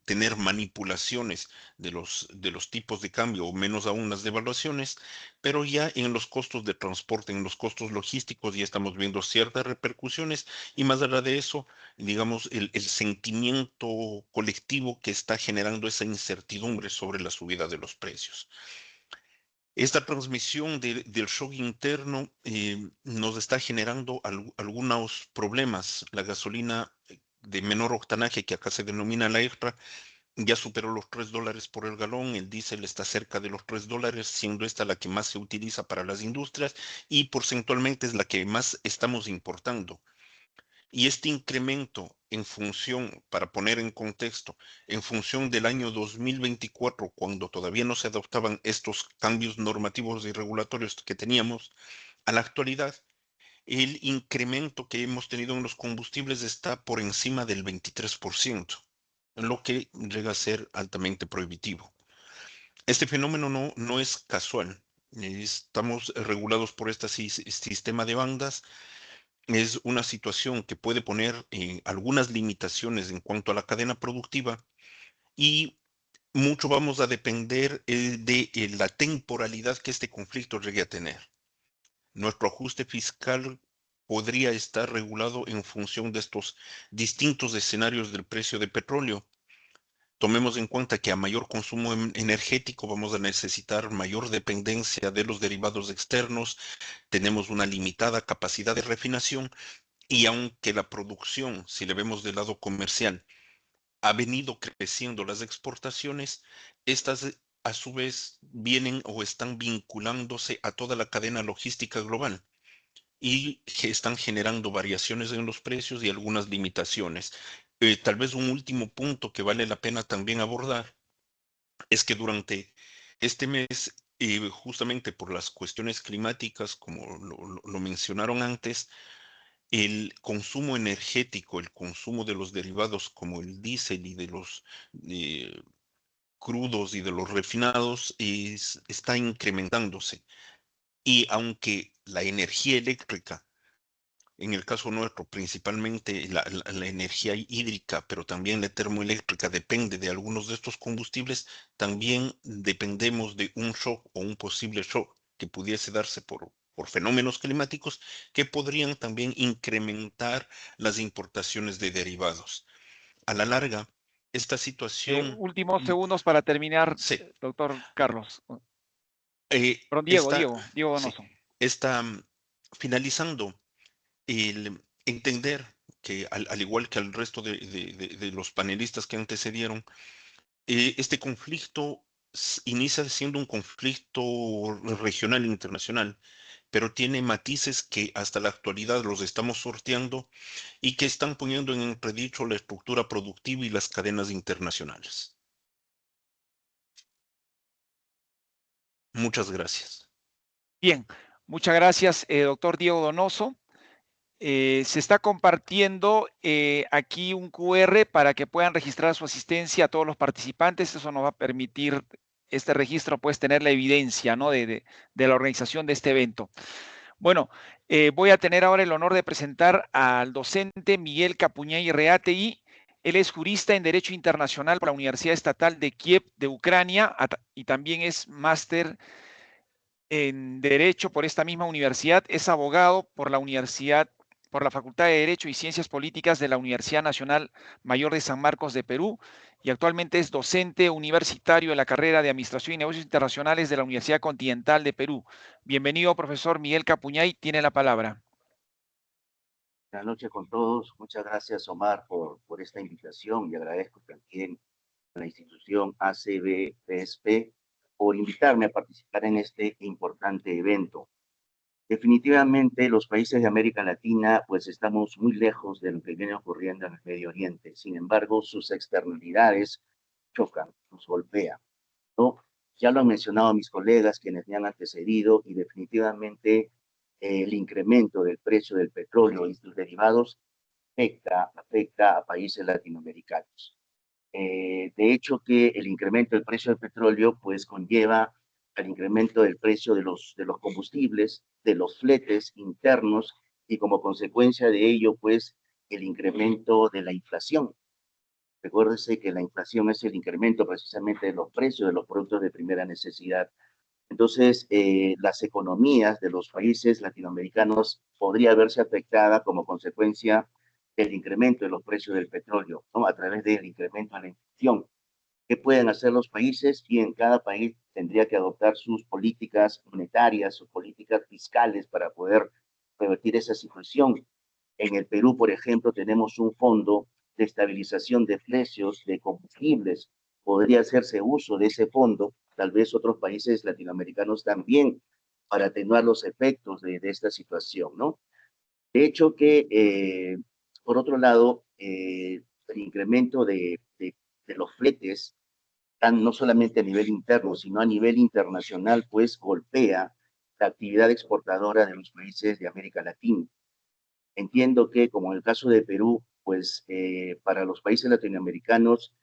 G: tener manipulaciones de los tipos de cambio, o menos aún las devaluaciones, pero ya en los costos de transporte, en los costos logísticos, ya estamos viendo ciertas repercusiones, y más allá de eso, digamos, el sentimiento colectivo que está generando esa incertidumbre sobre la subida de los precios. Esta transmisión del shock interno nos está generando algunos problemas. La gasolina de menor octanaje, que acá se denomina la extra, ya superó los $3 por el galón. El diésel está cerca de los $3, siendo esta la que más se utiliza para las industrias y porcentualmente es la que más estamos importando. Y este incremento en función, para poner en contexto, en función del año 2024, cuando todavía no se adoptaban estos cambios normativos y regulatorios que teníamos, a la actualidad, el incremento que hemos tenido en los combustibles está por encima del 23%, lo que llega a ser altamente prohibitivo. Este fenómeno no es casual. Estamos regulados por este sistema de bandas. Es una situación que puede poner algunas limitaciones en cuanto a la cadena productiva y mucho vamos a depender de la temporalidad que este conflicto llegue a tener. Nuestro ajuste fiscal podría estar regulado en función de estos distintos escenarios del precio de petróleo. Tomemos en cuenta que a mayor consumo energético vamos a necesitar mayor dependencia de los derivados externos, tenemos una limitada capacidad de refinación y aunque la producción, si le vemos del lado comercial, ha venido creciendo las exportaciones, estas a su vez vienen o están vinculándose a toda la cadena logística global y que están generando variaciones en los precios y algunas limitaciones. Tal vez un último punto que vale la pena también abordar es que durante este mes, justamente por las cuestiones climáticas, como lo mencionaron antes, el consumo energético, el consumo de los derivados como el diésel y de los eh, crudos y de los refinados está incrementándose. Y aunque la energía eléctrica, en el caso nuestro, principalmente la energía hídrica, pero también la termoeléctrica depende de algunos de estos combustibles, también dependemos de un shock o un posible shock que pudiese darse por fenómenos climáticos que podrían también incrementar las importaciones de derivados. A la larga, esta situación
B: Últimos segundos para terminar,
G: se,
B: doctor Carlos. Perdón,
G: está,
B: Diego
G: sí,
B: Donoso.
G: está finalizando el entender que al igual que al resto de los panelistas que antecedieron, este conflicto inicia siendo un conflicto regional e internacional, pero tiene matices que hasta la actualidad los estamos sorteando y que están poniendo en entredicho la estructura productiva y las cadenas internacionales. Muchas gracias.
B: Bien, muchas gracias, doctor Diego Donoso. Se está compartiendo aquí un QR para que puedan registrar su asistencia a todos los participantes. Eso nos va a permitir, este registro, pues, tener la evidencia, ¿no?, de la organización de este evento. Bueno, voy a tener ahora el honor de presentar al docente Miguel Capuñay Reategui. Él es jurista en Derecho Internacional por la Universidad Estatal de Kiev de Ucrania y también es máster en Derecho por esta misma universidad. Es abogado por la Facultad de Derecho y Ciencias Políticas de la Universidad Nacional Mayor de San Marcos de Perú y actualmente es docente universitario en la carrera de Administración y Negocios Internacionales de la Universidad Continental de Perú. Bienvenido, profesor Miguel Capuñay, tiene la palabra.
A: Buenas noches con todos. Muchas gracias, Omar, por esta invitación y agradezco también a la institución ACB-PSP por invitarme a participar en este importante evento. Definitivamente los países de América Latina pues estamos muy lejos de lo que viene ocurriendo en el Medio Oriente. Sin embargo, sus externalidades chocan, nos golpean, ¿no? Ya lo han mencionado mis colegas quienes me han antecedido y definitivamente el incremento del precio del petróleo y sus derivados afecta a países latinoamericanos. De hecho, que el incremento del precio del petróleo pues conlleva al incremento del precio de los combustibles, de los fletes internos y como consecuencia de ello pues el incremento de la inflación. Recuérdese que la inflación es el incremento precisamente de los precios de los productos de primera necesidad. Entonces, las economías de los países latinoamericanos podría verse afectada como consecuencia del incremento de los precios del petróleo, ¿no?, a través del incremento de la inflación. ¿Qué pueden hacer los países? Y en cada país tendría que adoptar sus políticas monetarias, sus políticas fiscales para poder revertir esa situación. En el Perú, por ejemplo, tenemos un fondo de estabilización de precios de combustibles. Podría hacerse uso de ese fondo, tal vez otros países latinoamericanos también, para atenuar los efectos de esta situación, ¿no? De hecho que, por otro lado, el incremento de los fletes, no solamente a nivel interno, sino a nivel internacional, pues golpea la actividad exportadora de los países de América Latina. Entiendo que, como en el caso de Perú, pues para los países latinoamericanos,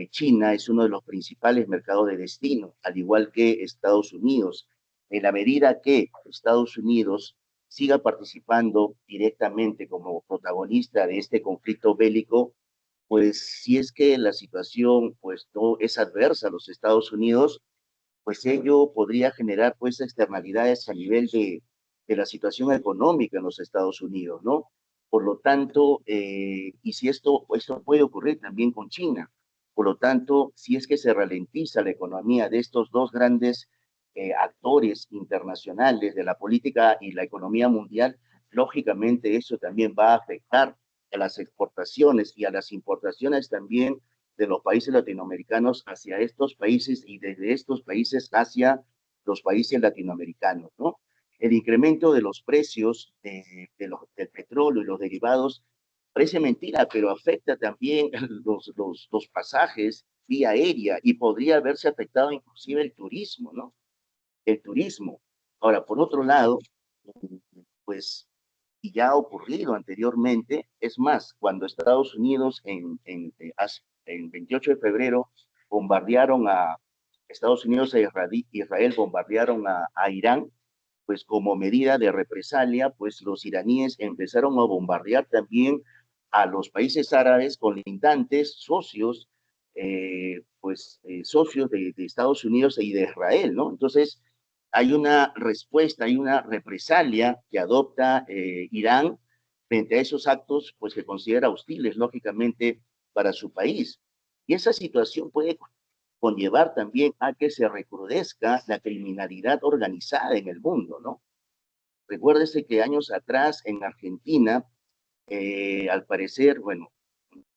A: China es uno de los principales mercados de destino, al igual que Estados Unidos. En la medida que Estados Unidos siga participando directamente como protagonista de este conflicto bélico, pues si es que la situación pues no es adversa a los Estados Unidos, pues ello podría generar pues externalidades a nivel de la situación económica en los Estados Unidos, ¿no? Por lo tanto, y si esto puede ocurrir también con China, por lo tanto, si es que se ralentiza la economía de estos dos grandes actores internacionales de la política y la economía mundial, lógicamente eso también va a afectar a las exportaciones y a las importaciones también de los países latinoamericanos hacia estos países y desde estos países hacia los países latinoamericanos, ¿no? El incremento de los precios del petróleo y los derivados parece mentira, pero afecta también los pasajes vía aérea y podría haberse afectado inclusive el turismo, ¿no? El turismo. Ahora, por otro lado, pues, y ya ha ocurrido anteriormente, es más, cuando Estados Unidos en 28 de febrero bombardearon a Estados Unidos e Israel bombardearon a Irán, pues como medida de represalia, pues los iraníes empezaron a bombardear también a los países árabes colindantes, socios, socios de Estados Unidos y de Israel, ¿no? Entonces, hay una respuesta, hay una represalia que adopta Irán frente a esos actos, pues que considera hostiles, lógicamente, para su país. Y esa situación puede conllevar también a que se recrudezca la criminalidad organizada en el mundo, ¿no? Recuérdese que años atrás en Argentina, al parecer, bueno,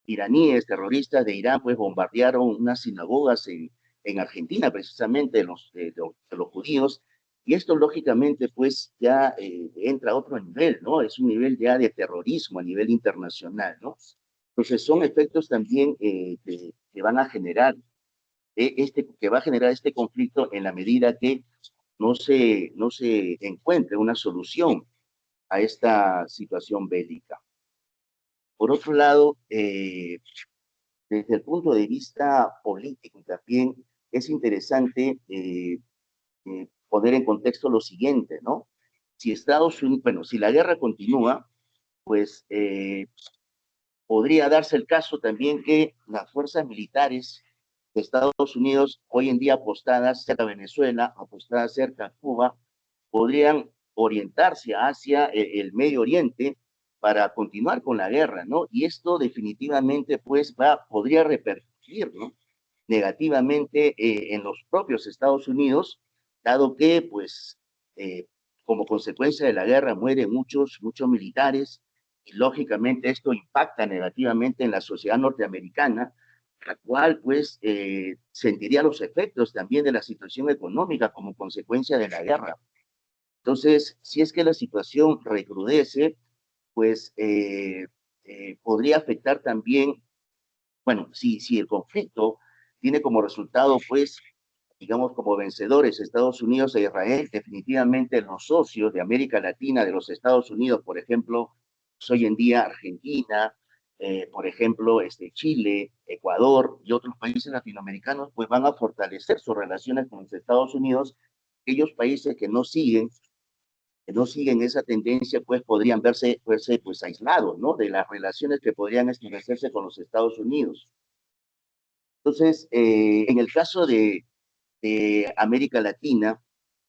A: iraníes, terroristas de Irán, pues bombardearon unas sinagogas en Argentina, precisamente de los judíos, y esto lógicamente pues ya entra a otro nivel, ¿no? Es un nivel ya de terrorismo a nivel internacional, ¿no? Entonces son efectos también que van a generar que va a generar este conflicto en la medida que no se encuentre una solución a esta situación bélica. Por otro lado, desde el punto de vista político también es interesante poner en contexto lo siguiente, ¿no? Si Estados Unidos, bueno, si la guerra continúa, pues podría darse el caso también que las fuerzas militares de Estados Unidos, hoy en día apostadas cerca de Venezuela, apostadas cerca de Cuba, podrían orientarse hacia el Medio Oriente para continuar con la guerra, ¿no? Y esto definitivamente, pues, podría repercutir, ¿no? Negativamente en los propios Estados Unidos, dado que, pues, como consecuencia de la guerra mueren muchos militares, y lógicamente esto impacta negativamente en la sociedad norteamericana, la cual pues sentiría los efectos también de la situación económica como consecuencia de la guerra. Entonces, si es que la situación recrudece, pues podría afectar también, bueno, si el conflicto tiene como resultado pues digamos, como vencedores Estados Unidos e Israel, definitivamente los socios de América Latina, de los Estados Unidos, por ejemplo, pues hoy en día Argentina, por ejemplo, Chile, Ecuador y otros países latinoamericanos, pues van a fortalecer sus relaciones con los Estados Unidos. Aquellos países que no siguen esa tendencia, pues podrían verse pues aislados, ¿no? De las relaciones que podrían establecerse con los Estados Unidos. Entonces, en el caso de América Latina,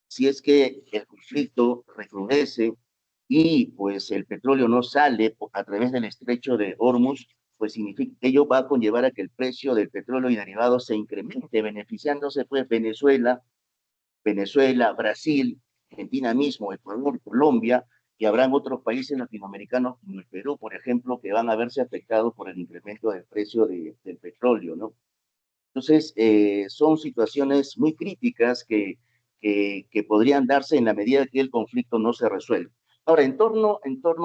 A: si es que el conflicto recrudece y pues el petróleo no sale a través del estrecho de Hormuz, pues significa que ello va a conllevar a que el precio del petróleo y derivados se incremente, beneficiándose pues Venezuela, Brasil, Argentina mismo, Ecuador, Colombia, y habrán otros países latinoamericanos como el Perú, por ejemplo, que van a verse afectados por el incremento del precio del petróleo, ¿no? Entonces, son situaciones muy críticas que podrían darse en la medida que el conflicto no se resuelve. Ahora, en torno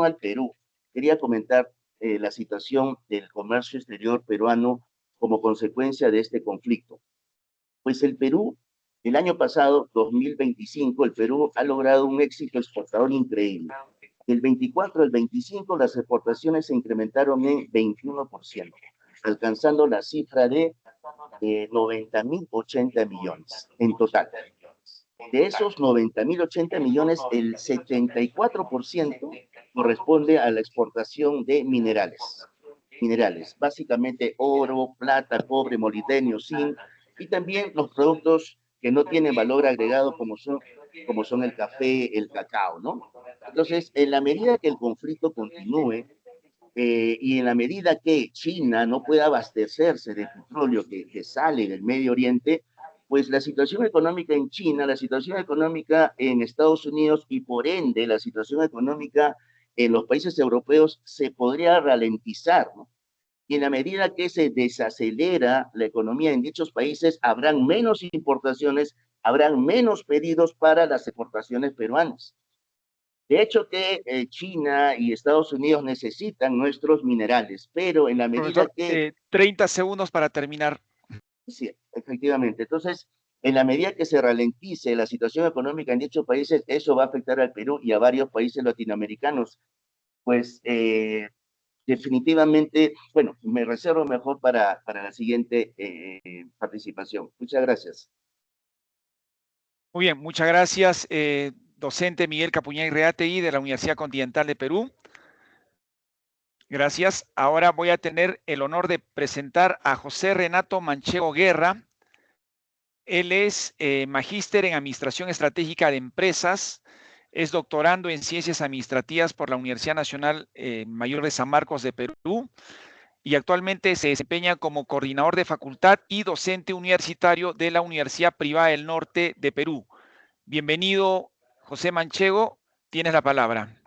A: al Perú, quería comentar la situación del comercio exterior peruano como consecuencia de este conflicto. Pues el Perú, el año pasado, 2025, el Perú ha logrado un éxito exportador increíble. Del 24 al 25, las exportaciones se incrementaron en 21%, alcanzando la cifra de 90.080 millones en total. De esos 90.080 millones, el 74% corresponde a la exportación de minerales. Minerales, básicamente oro, plata, cobre, molibdenio, zinc, y también los productos que no tienen valor agregado como son el café, el cacao, ¿no? Entonces, en la medida que el conflicto continúe, y en la medida que China no pueda abastecerse de petróleo que sale del Medio Oriente, pues la situación económica en China, la situación económica en Estados Unidos y por ende la situación económica en los países europeos se podría ralentizar, ¿no? Y en la medida que se desacelera la economía en dichos países, habrán menos importaciones, habrán menos pedidos para las exportaciones peruanas. De hecho que China y Estados Unidos necesitan nuestros minerales, pero en la medida
B: Profesor,
A: que...
B: 30 segundos para terminar.
A: Sí, efectivamente. Entonces, en la medida que se ralentice la situación económica en dichos países, eso va a afectar al Perú y a varios países latinoamericanos. Pues definitivamente, bueno, me reservo mejor para la siguiente participación. Muchas gracias.
B: Muy bien, muchas gracias, docente Miguel Capuñay Reategui de la Universidad Continental de Perú. Gracias. Ahora voy a tener el honor de presentar a José Renato Manchego Guerra. Él es magíster en Administración Estratégica de Empresas, es doctorando en Ciencias Administrativas por la Universidad Nacional Mayor de San Marcos de Perú y actualmente se desempeña como coordinador de facultad y docente universitario de la Universidad Privada del Norte de Perú. Bienvenido, José Manchego, tienes la palabra.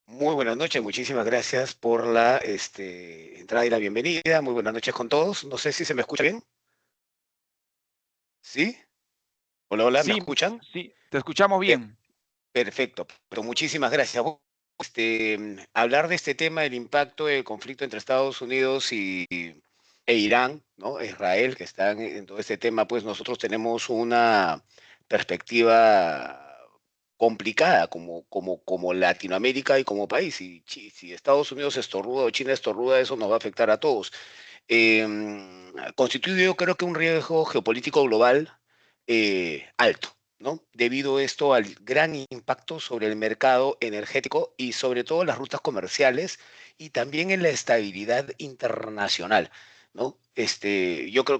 H: Muy buenas noches, muchísimas gracias por la entrada y la bienvenida. Muy buenas noches con todos. No sé si se me escucha bien. ¿Sí? Hola, hola, ¿me
B: Sí,
H: escuchan?
B: sí, te escuchamos bien.
H: Perfecto, pero muchísimas gracias. Hablar de este tema, del impacto del conflicto entre Estados Unidos e Irán, ¿no? Israel, que están en todo este tema, pues nosotros tenemos una perspectiva complicada como Latinoamérica y como país. Si Estados Unidos estornuda o China estornuda, eso nos va a afectar a todos. Constituye yo creo que un riesgo geopolítico global alto, ¿no? Debido esto al gran impacto sobre el mercado energético y sobre todo las rutas comerciales y también en la estabilidad internacional, ¿no?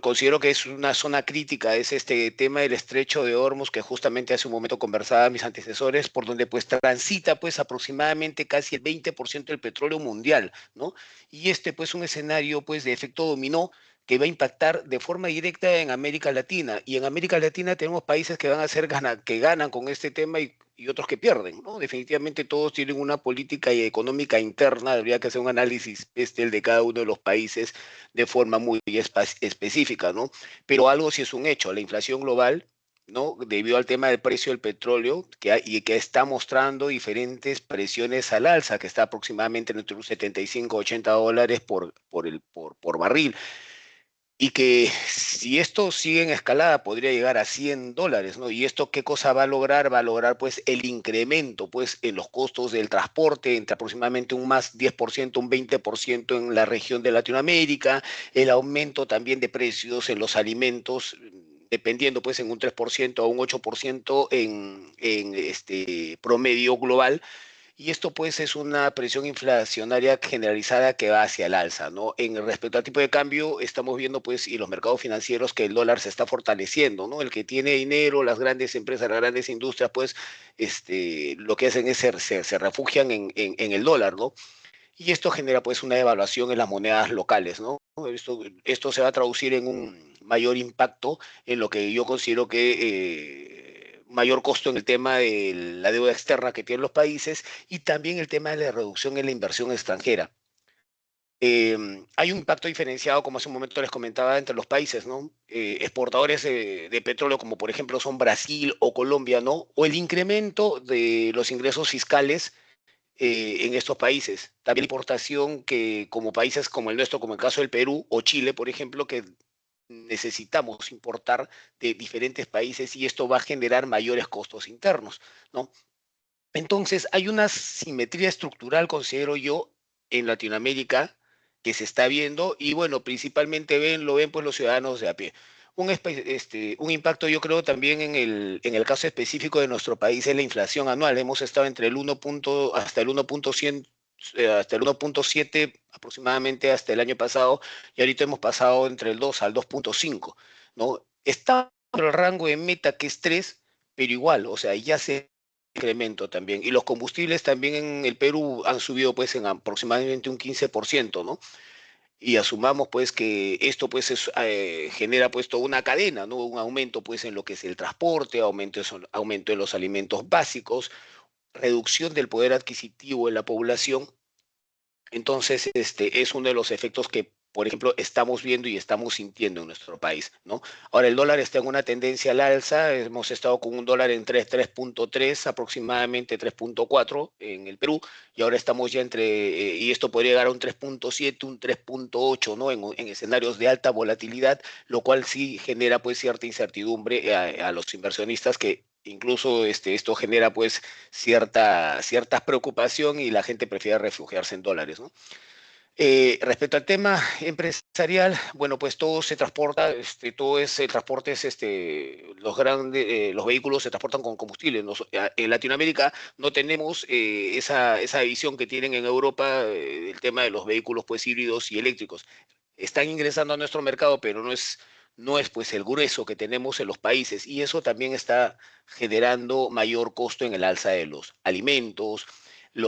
H: Considero que es una zona crítica, es este tema del estrecho de Hormuz que justamente hace un momento conversaba mis antecesores, por donde pues transita pues aproximadamente casi el 20% del petróleo mundial, ¿no? Y pues un escenario pues de efecto dominó que va a impactar de forma directa en América Latina. Y en América Latina tenemos países que van a ser que ganan con este tema y otros que pierden, ¿no? Definitivamente todos tienen una política económica interna, habría que hacer un análisis el de cada uno de los países de forma muy específica, ¿no? Pero algo sí es un hecho, la inflación global, ¿no? Debido al tema del precio del petróleo, que está mostrando diferentes presiones al alza, que está aproximadamente entre un 75 a 80 dólares por barril. Y que si esto sigue en escalada podría llegar a 100 dólares, ¿no? ¿Y esto qué cosa va a lograr? Va a lograr pues el incremento pues en los costos del transporte entre aproximadamente un más 10%, un 20% en la región de Latinoamérica, el aumento también de precios en los alimentos, dependiendo pues en un 3% a un 8% en este promedio global. Y esto pues es una presión inflacionaria generalizada que va hacia el alza, ¿no? En respecto al tipo de cambio, estamos viendo pues y los mercados financieros que el dólar se está fortaleciendo, ¿no? El que tiene dinero, las grandes empresas, las grandes industrias, pues lo que hacen es se refugian en el dólar, ¿no? Y esto genera pues una devaluación en las monedas locales, ¿no? Esto se va a traducir en un mayor impacto en lo que yo considero que mayor costo en el tema de la deuda externa que tienen los países y también el tema de la reducción en la inversión extranjera. Hay un impacto diferenciado, como hace un momento les comentaba, entre los países, ¿no? Exportadores de petróleo, como por ejemplo son Brasil o Colombia, ¿no? O el incremento de los ingresos fiscales en estos países. También la importación que como países como el nuestro, como el caso del Perú o Chile, por ejemplo, que necesitamos importar de diferentes países y esto va a generar mayores costos internos, ¿no? Entonces, hay una simetría estructural, considero yo, en Latinoamérica que se está viendo y bueno, principalmente lo ven pues los ciudadanos de a pie. Un impacto yo creo también en el caso específico de nuestro país es la inflación anual. Hemos estado entre el 1 hasta el 1.7 aproximadamente hasta el año pasado y ahorita hemos pasado entre el 2 al 2.5, ¿no? Está por el rango de meta que es 3, pero igual, o sea, ya se incremento también. Y los combustibles también en el Perú han subido pues en aproximadamente un 15%, ¿no? Y asumamos pues que esto pues genera pues toda una cadena, ¿no? Un aumento pues en lo que es el transporte, aumento en los alimentos básicos, reducción del poder adquisitivo en la población. Entonces, es uno de los efectos que, por ejemplo, estamos viendo y estamos sintiendo en nuestro país, ¿no? Ahora, el dólar está en una tendencia al alza. Hemos estado con un dólar en 3.3, aproximadamente 3.4 en el Perú, y ahora estamos ya y esto podría llegar a un 3.7, un 3.8, ¿no? En escenarios de alta volatilidad, lo cual sí genera, pues, cierta incertidumbre a los inversionistas que incluso esto genera pues cierta preocupación y la gente prefiere refugiarse en dólares, ¿no? Respecto al tema empresarial, bueno, pues todo se transporta, los vehículos se transportan con combustible. En Latinoamérica no tenemos esa visión que tienen en Europa, el tema de los vehículos pues híbridos y eléctricos. Están ingresando a nuestro mercado, pero no es pues el grueso que tenemos en los países y eso también está generando mayor costo en el alza de los alimentos,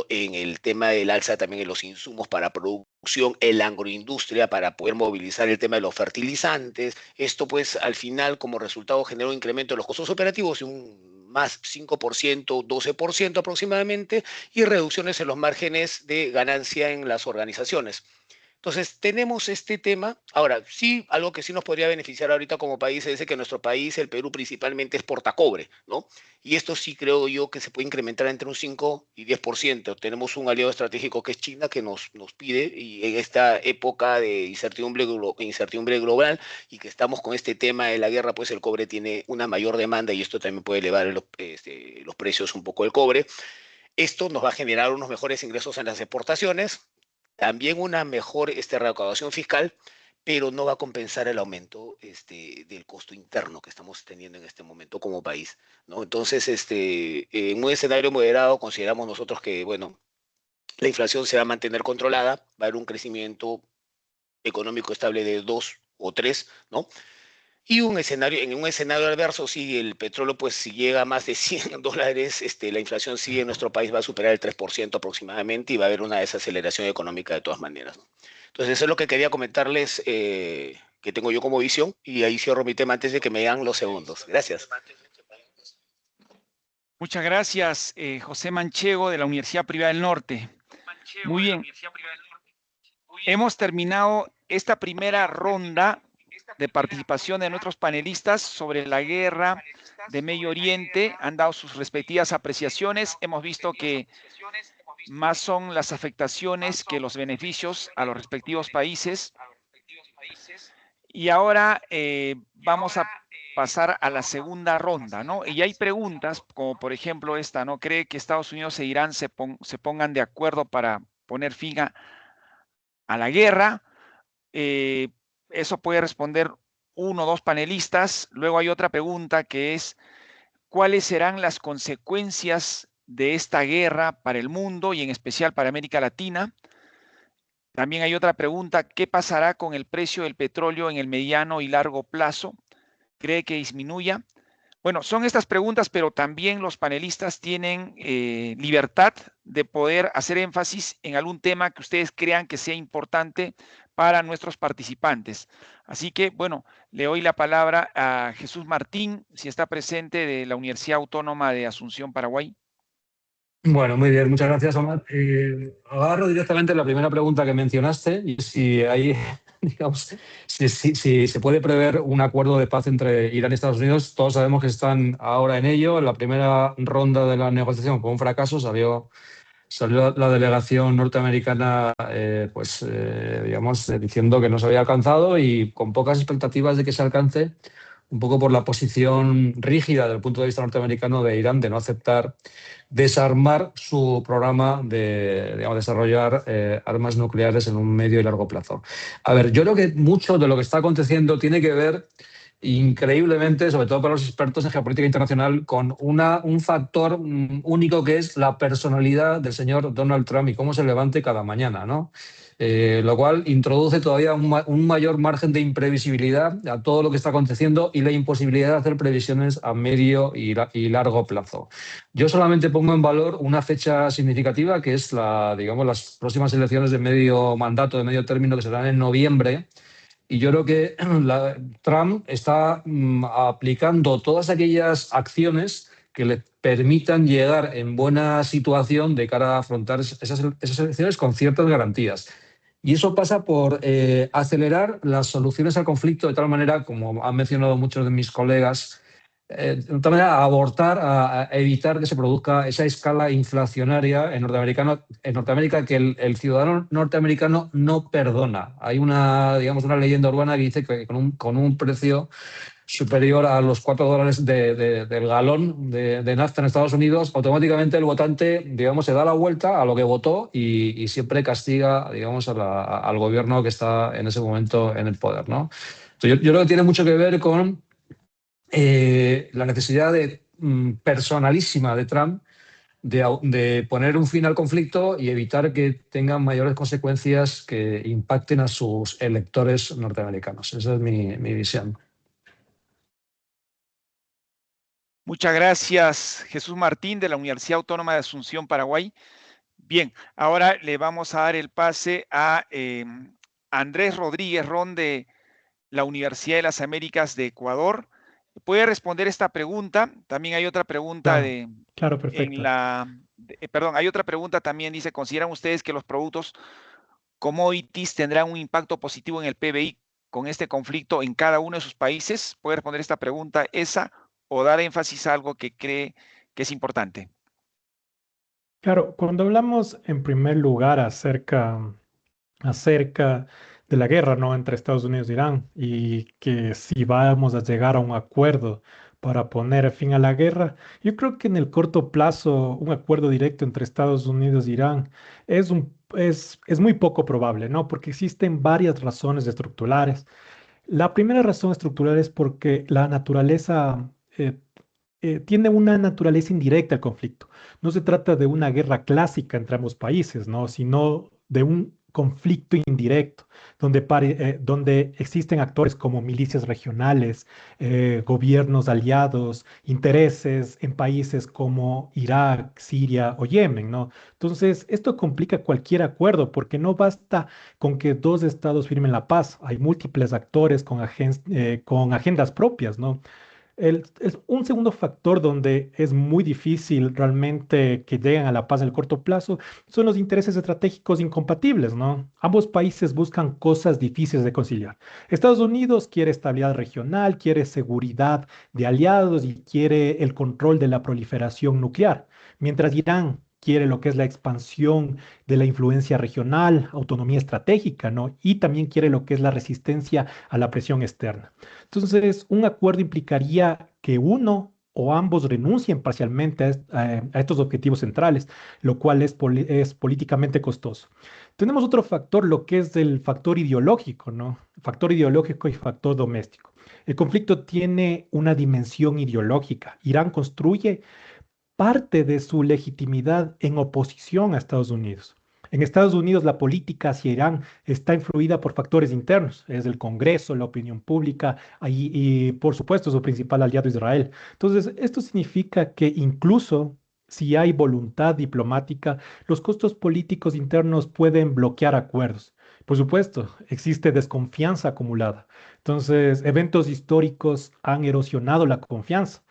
H: en el tema del alza también en los insumos para producción, en la agroindustria para poder movilizar el tema de los fertilizantes. Esto pues al final como resultado genera un incremento de los costos operativos de un más 5%, 12% aproximadamente y reducciones en los márgenes de ganancia en las organizaciones. Entonces, tenemos este tema. Ahora, sí, algo que sí nos podría beneficiar ahorita como país es que nuestro país, el Perú, principalmente exporta cobre, ¿no? Y esto sí creo yo que se puede incrementar entre un 5 y 10%. Tenemos un aliado estratégico que es China que nos pide, y en esta época de incertidumbre global y que estamos con este tema de la guerra, pues el cobre tiene una mayor demanda y esto también puede elevar los precios un poco del cobre. Esto nos va a generar unos mejores ingresos en las exportaciones, también una mejor recaudación fiscal, pero no va a compensar el aumento del costo interno que estamos teniendo en este momento como país, ¿no? Entonces, en un escenario moderado consideramos nosotros que, bueno, la inflación se va a mantener controlada, va a haber un crecimiento económico estable de 2 o 3, ¿no? Y en un escenario adverso, si el petróleo pues si llega a más de $100, la inflación sí en nuestro país va a superar el 3% aproximadamente y va a haber una desaceleración económica de todas maneras, ¿no? Entonces eso es lo que quería comentarles que tengo yo como visión y ahí cierro mi tema antes de que me den los segundos. Gracias.
B: Muchas gracias, José Manchego de la Universidad Privada del Norte. Muy bien. Hemos terminado esta primera ronda de participación de nuestros panelistas sobre la guerra de Medio Oriente. Han dado sus respectivas apreciaciones. Hemos visto que más son las afectaciones que los beneficios a los respectivos países. Y ahora vamos a pasar a la segunda ronda, ¿no? Y hay preguntas, como por ejemplo esta, ¿no? ¿Cree que Estados Unidos e Irán se pongan de acuerdo para poner fin a la guerra? Eso puede responder uno o dos panelistas. Luego hay otra pregunta que es, ¿cuáles serán las consecuencias de esta guerra para el mundo y en especial para América Latina? También hay otra pregunta, ¿qué pasará con el precio del petróleo en el mediano y largo plazo? ¿Cree que disminuya? Bueno, son estas preguntas, pero también los panelistas tienen libertad de poder hacer énfasis en algún tema que ustedes crean que sea importante para nuestros participantes. Así que, bueno, le doy la palabra a Jesús Martín, si está presente, de la Universidad Autónoma de Asunción, Paraguay.
C: Bueno, muy bien, muchas gracias, Omar. Agarro directamente la primera pregunta que mencionaste y si hay, digamos, si se puede prever un acuerdo de paz entre Irán y Estados Unidos. Todos sabemos que están ahora en ello. En la primera ronda de la negociación fue un fracaso, salió la delegación norteamericana digamos, diciendo que no se había alcanzado y con pocas expectativas de que se alcance un poco por la posición rígida desde el punto de vista norteamericano de Irán de no aceptar desarmar su programa de, digamos, desarrollar armas nucleares en un medio y largo plazo. A ver, yo creo que mucho de lo que está aconteciendo tiene que ver increíblemente, sobre todo para los expertos en geopolítica internacional, con un factor único que es la personalidad del señor Donald Trump y cómo se levante cada mañana, ¿no? Lo cual introduce todavía un mayor margen de imprevisibilidad a todo lo que está aconteciendo y la imposibilidad de hacer previsiones a medio y largo plazo. Yo solamente pongo en valor una fecha significativa, que es digamos, las próximas elecciones de medio mandato, de medio término, que serán en noviembre. Y yo creo que Trump está aplicando todas aquellas acciones que le permitan llegar en buena situación de cara a afrontar esas elecciones con ciertas garantías. Y eso pasa por acelerar las soluciones al conflicto de tal manera, como han mencionado muchos de mis colegas, de tal manera a abortar, a evitar que se produzca esa escala inflacionaria en Norteamérica que el ciudadano norteamericano no perdona. Hay digamos, una leyenda urbana que dice que con un precio superior a los $4 del galón de nafta en Estados Unidos, automáticamente el votante, digamos, se da la vuelta a lo que votó y siempre castiga, digamos, al gobierno que está en ese momento en el poder, ¿no? Entonces, yo creo que tiene mucho que ver con la necesidad personalísima de Trump de poner un fin al conflicto y evitar que tengan mayores consecuencias que impacten a sus electores norteamericanos. Esa es mi visión.
B: Muchas gracias, Jesús Martín, de la Universidad Autónoma de Asunción, Paraguay. Bien, ahora le vamos a dar el pase a Andrés Rodríguez Ron, de la Universidad de las Américas de Ecuador. ¿Puede responder esta pregunta? También hay otra pregunta
D: Claro, perfecto.
B: perdón, hay otra pregunta también, dice, ¿consideran ustedes que los productos commodities tendrán un impacto positivo en el PBI con este conflicto en cada uno de sus países? ¿Puede responder esta pregunta esa o dar énfasis a algo que cree que es importante?
D: Claro, cuando hablamos en primer lugar acerca de la guerra, ¿no? Entre Estados Unidos e Irán y que si vamos a llegar a un acuerdo para poner fin a la guerra, yo creo que en el corto plazo un acuerdo directo entre Estados Unidos e Irán es muy poco probable, ¿no? Porque existen varias razones estructurales. La primera razón estructural es porque la naturaleza tiene una naturaleza indirecta al conflicto. No se trata de una guerra clásica entre ambos países, ¿no? Sino de un conflicto indirecto, donde existen actores como milicias regionales, gobiernos aliados, intereses en países como Irak, Siria o Yemen, ¿no? Entonces, esto complica cualquier acuerdo porque no basta con que dos estados firmen la paz. Hay múltiples actores con agendas propias, ¿no? Es un segundo factor donde es muy difícil realmente que lleguen a la paz en el corto plazo son los intereses estratégicos incompatibles, ¿no? Ambos países buscan cosas difíciles de conciliar. Estados Unidos quiere estabilidad regional, quiere seguridad de aliados y quiere el control de la proliferación nuclear, mientras Irán quiere lo que es la expansión de la influencia regional, autonomía estratégica, ¿no? Y también quiere lo que es la resistencia a la presión externa. Entonces, un acuerdo implicaría que uno o ambos renuncien parcialmente a estos objetivos centrales, lo cual es políticamente costoso. Tenemos otro factor, lo que es el factor ideológico, ¿no? Factor ideológico y factor doméstico. El conflicto tiene una dimensión ideológica. Irán construye parte de su legitimidad en oposición a Estados Unidos. En Estados Unidos la política hacia Irán está influida por factores internos, es el Congreso, la opinión pública y por supuesto su principal aliado Israel. Entonces, esto significa que incluso si hay voluntad diplomática, los costos políticos internos pueden bloquear acuerdos. Por supuesto, existe desconfianza acumulada. Entonces, eventos históricos han erosionado la confianza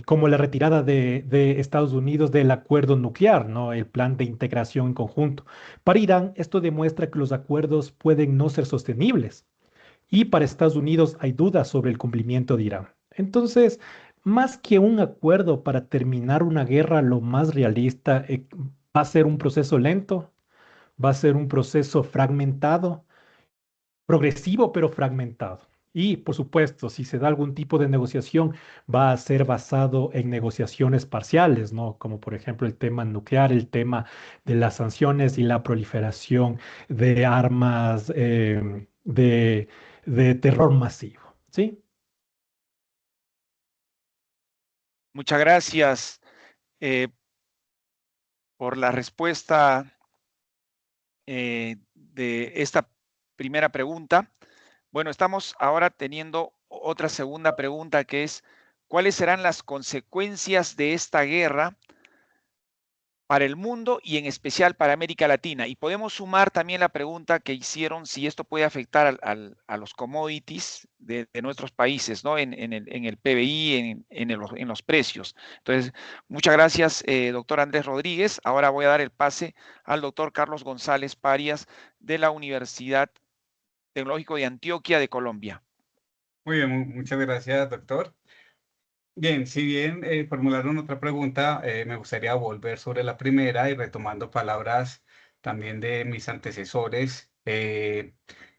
D: como la retirada de Estados Unidos del acuerdo nuclear, ¿no? El plan de integración en conjunto. Para Irán, esto demuestra que los acuerdos pueden no ser sostenibles. Y para Estados Unidos hay dudas sobre el cumplimiento de Irán. Entonces, más que un acuerdo para terminar una guerra, lo más realista va a ser un proceso lento, va a ser un proceso fragmentado, progresivo pero fragmentado. Y, por supuesto, si se da algún tipo de negociación, va a ser basado en negociaciones parciales, ¿no? Como por ejemplo el tema nuclear, el tema de las sanciones y la proliferación de armas de terror masivo, ¿sí?
B: Muchas gracias eh, por la respuesta de esta primera pregunta. Bueno, estamos ahora teniendo otra segunda pregunta que es, ¿cuáles serán las consecuencias de esta guerra para el mundo y en especial para América Latina? Y podemos sumar también la pregunta que hicieron si esto puede afectar a los commodities de nuestros países, ¿no? En el PBI, en los precios. Entonces, muchas gracias, doctor Andrés Rodríguez. Ahora voy a dar el pase al doctor Carlos González Parias de la Universidad Tecnológico de Antioquia de Colombia.
F: Muy bien, muchas gracias, doctor. Bien, si bien formularon otra pregunta, me gustaría volver sobre la primera y retomando palabras también de mis antecesores.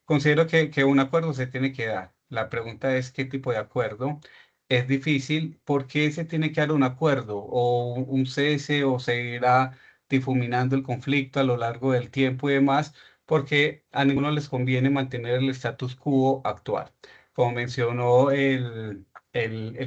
F: Considero que un acuerdo se tiene que dar. La pregunta es qué tipo de acuerdo. Es difícil. ¿Por qué se tiene que dar un acuerdo o un cese o se irá difuminando el conflicto a lo largo del tiempo y demás? Porque a ninguno les conviene mantener el status quo actual. Como mencionó el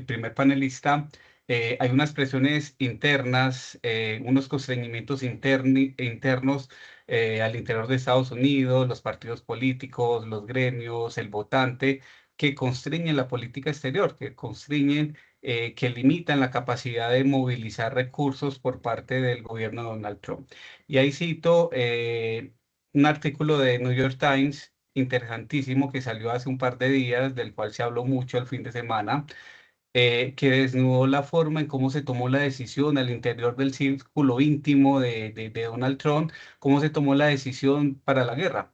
F: primer panelista, hay unas presiones internas, unos constreñimientos internos al interior de Estados Unidos, los partidos políticos, los gremios, el votante, que constriñen la política exterior, que constriñen, que limitan la capacidad de movilizar recursos por parte del gobierno de Donald Trump. Y ahí cito un artículo de New York Times interesantísimo que salió hace un par de días, del cual se habló mucho el fin de semana, que desnudó la forma en cómo se tomó la decisión al interior del círculo íntimo de Donald Trump, cómo se tomó la decisión para la guerra.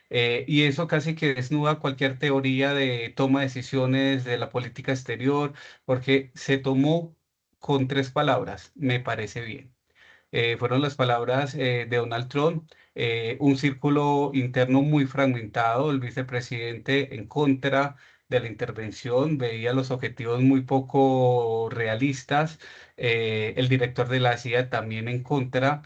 F: Y eso casi que desnuda cualquier teoría de toma de decisiones de la política exterior, porque se tomó con tres palabras, me parece bien. Fueron las palabras de Donald Trump, un círculo interno muy fragmentado, el vicepresidente en contra de la intervención, veía los objetivos muy poco realistas, el director de la CIA también en contra,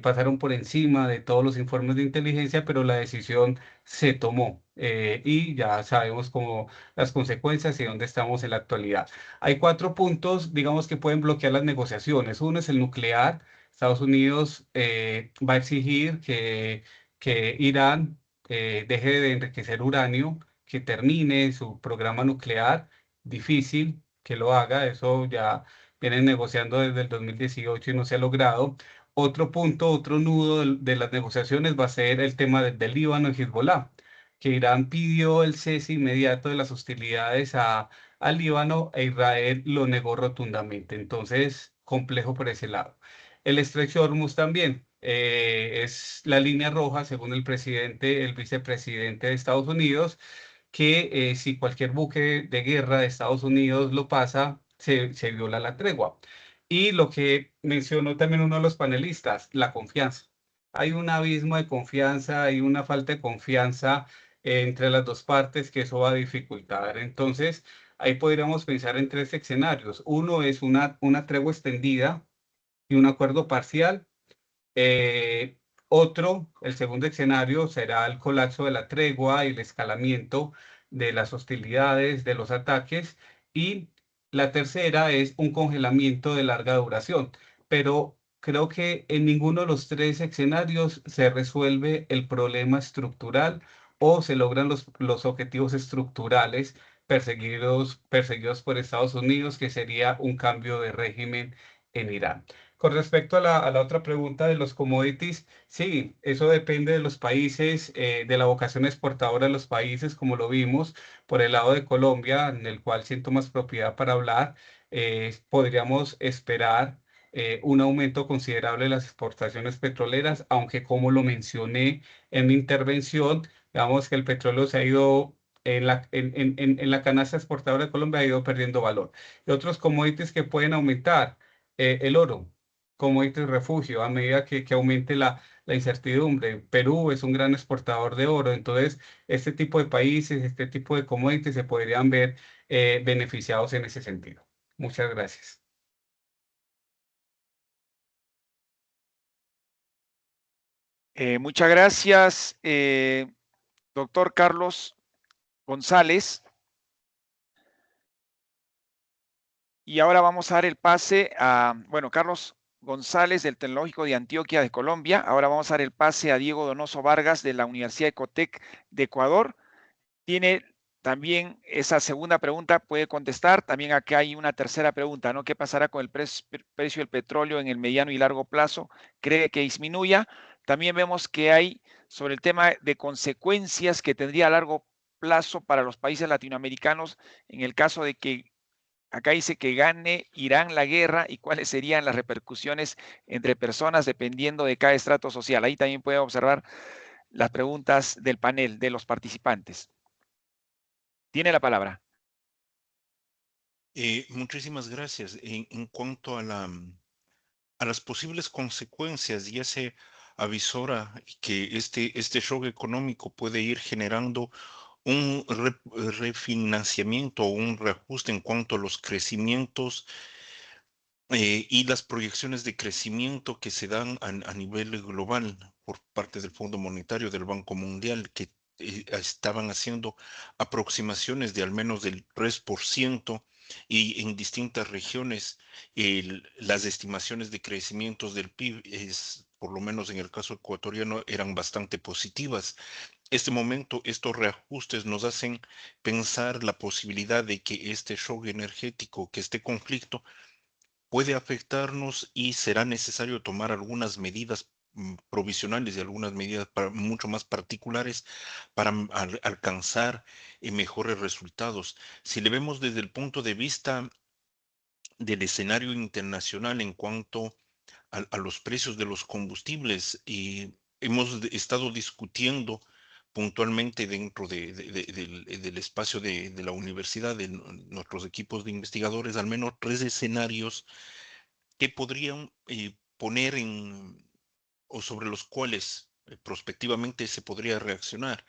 F: pasaron por encima de todos los informes de inteligencia, pero la decisión se tomó y ya sabemos cómo las consecuencias y dónde estamos en la actualidad. Hay cuatro puntos, digamos, que pueden bloquear las negociaciones. Uno es el nuclear. Estados Unidos va a exigir que Irán deje de enriquecer uranio, que termine su programa nuclear. Difícil que lo haga, eso ya vienen negociando desde el 2018 y no se ha logrado. Otro punto, otro nudo de las negociaciones va a ser el tema del Líbano y Hezbollah, que Irán pidió el cese inmediato de las hostilidades al Líbano e Israel lo negó rotundamente. Entonces, complejo por ese lado. El estrecho de Hormuz también es la línea roja, según el presidente, el vicepresidente de Estados Unidos, que si cualquier buque de guerra de Estados Unidos lo pasa, se viola la tregua. Y lo que mencionó también uno de los panelistas, la confianza. Hay un abismo de confianza, hay una falta de confianza entre las dos partes que eso va a dificultar. Entonces, ahí podríamos pensar en tres escenarios. Uno es una tregua extendida y un acuerdo parcial. Eh, el segundo escenario, será el colapso de la tregua y el escalamiento de las hostilidades, de los ataques. Y la tercera es un congelamiento de larga duración. Pero creo que en ninguno de los tres escenarios se resuelve el problema estructural o se logran los objetivos estructurales perseguidos por Estados Unidos, que sería un cambio de régimen en Irán. Con respecto a la otra pregunta de los commodities, sí, eso depende de los países, de la vocación exportadora de los países, como lo vimos por el lado de Colombia, en el cual siento más propiedad para hablar. Podríamos esperar un aumento considerable de las exportaciones petroleras, aunque como lo mencioné en mi intervención, digamos que el petróleo se ha ido en la canasta exportadora de Colombia, ha ido perdiendo valor. Y otros commodities que pueden aumentar, el oro como refugio a medida que aumente la la incertidumbre. Perú es un gran exportador de oro, entonces este tipo de países, este tipo de commodities se podrían ver beneficiados en ese sentido. Muchas gracias.
B: Muchas gracias, doctor Carlos González. Y ahora vamos a dar el pase a, bueno, Carlos González del Tecnológico de Antioquia de Colombia. Ahora vamos a dar el pase a Diego Donoso Vargas de la Universidad Ecotec de Ecuador. Tiene también esa segunda pregunta, puede contestar. También acá hay una tercera pregunta, ¿no? ¿Qué pasará con el precio del petróleo en el mediano y largo plazo? ¿Cree que disminuya? También vemos que hay sobre el tema de consecuencias que tendría a largo plazo para los países latinoamericanos en el caso de que acá dice que gane Irán la guerra y cuáles serían las repercusiones entre personas dependiendo de cada estrato social. Ahí también puede observar las preguntas del panel de los participantes. Tiene la palabra.
G: Muchísimas gracias. En cuanto a las posibles consecuencias, ya se avisora que este shock económico puede ir generando un refinanciamiento o un reajuste en cuanto a los crecimientos y las proyecciones de crecimiento que se dan a nivel global por parte del Fondo Monetario, del Banco Mundial, que estaban haciendo aproximaciones de al menos del 3% y en distintas regiones las estimaciones de crecimientos del PIB, por lo menos en el caso ecuatoriano, eran bastante positivas. Este momento, estos reajustes nos hacen pensar la posibilidad de que este shock energético, que este conflicto, puede afectarnos y será necesario tomar algunas medidas provisionales y algunas medidas mucho más particulares para alcanzar mejores resultados. Si le vemos desde el punto de vista del escenario internacional en cuanto a los precios de los combustibles, y hemos estado discutiendo puntualmente dentro del espacio de la universidad, de nuestros equipos de investigadores, al menos 3 escenarios que podrían poner o sobre los cuales prospectivamente se podría reaccionar.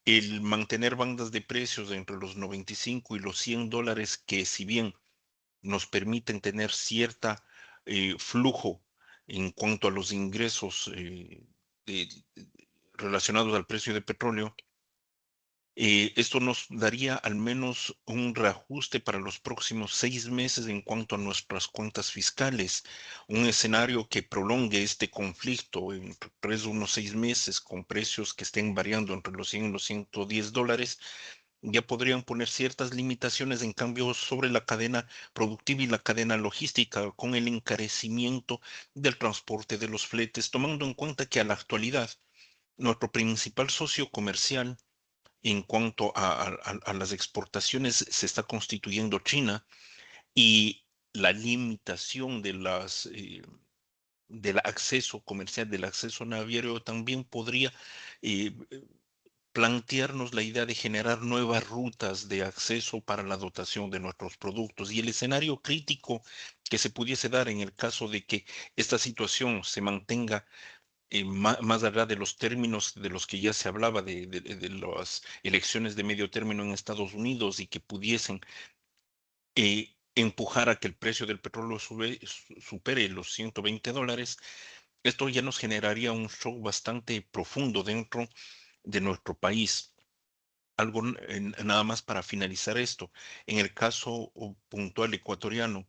G: El mantener bandas de precios entre los 95 y los $100, que si bien nos permiten tener cierta flujo en cuanto a los ingresos de- relacionados al precio de petróleo, esto nos daría al menos un reajuste para los próximos 6 meses en cuanto a nuestras cuentas fiscales. Un escenario que prolongue este conflicto en unos 6 meses con precios que estén variando entre los 100 y los $110, ya podrían poner ciertas limitaciones en cambio sobre la cadena productiva y la cadena logística con el encarecimiento del transporte de los fletes, tomando en cuenta que a la actualidad nuestro principal socio comercial en cuanto a las exportaciones se está constituyendo China, y la limitación del acceso comercial, del acceso naviero también podría eh, plantearnos la idea de generar nuevas rutas de acceso para la dotación de nuestros productos. Y el escenario crítico que se pudiese dar en el caso de que esta situación se mantenga más allá de los términos de los que ya se hablaba de las elecciones de medio término en Estados Unidos, y que pudiesen empujar a que el precio del petróleo supere los $120, esto ya nos generaría un shock bastante profundo dentro de nuestro país. Algo nada más para finalizar esto. En el caso puntual ecuatoriano,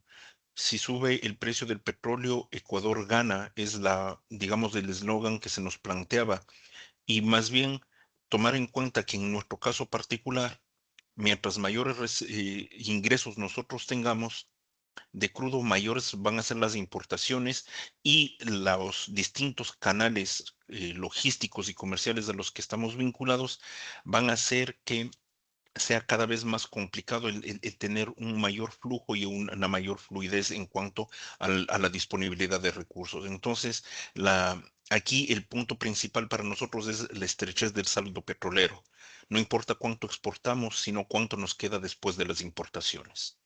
G: si sube el precio del petróleo, Ecuador gana, es digamos, el eslogan que se nos planteaba. Y más bien tomar en cuenta que en nuestro caso particular, mientras mayores ingresos nosotros tengamos de crudo, mayores van a ser las importaciones, y los distintos canales logísticos y comerciales a los que estamos vinculados van a hacer que sea cada vez más complicado el tener un mayor flujo y una mayor fluidez en cuanto a la disponibilidad de recursos. Entonces, aquí el punto principal para nosotros es la estrechez del saldo petrolero. No importa cuánto exportamos, sino cuánto nos queda después de las importaciones.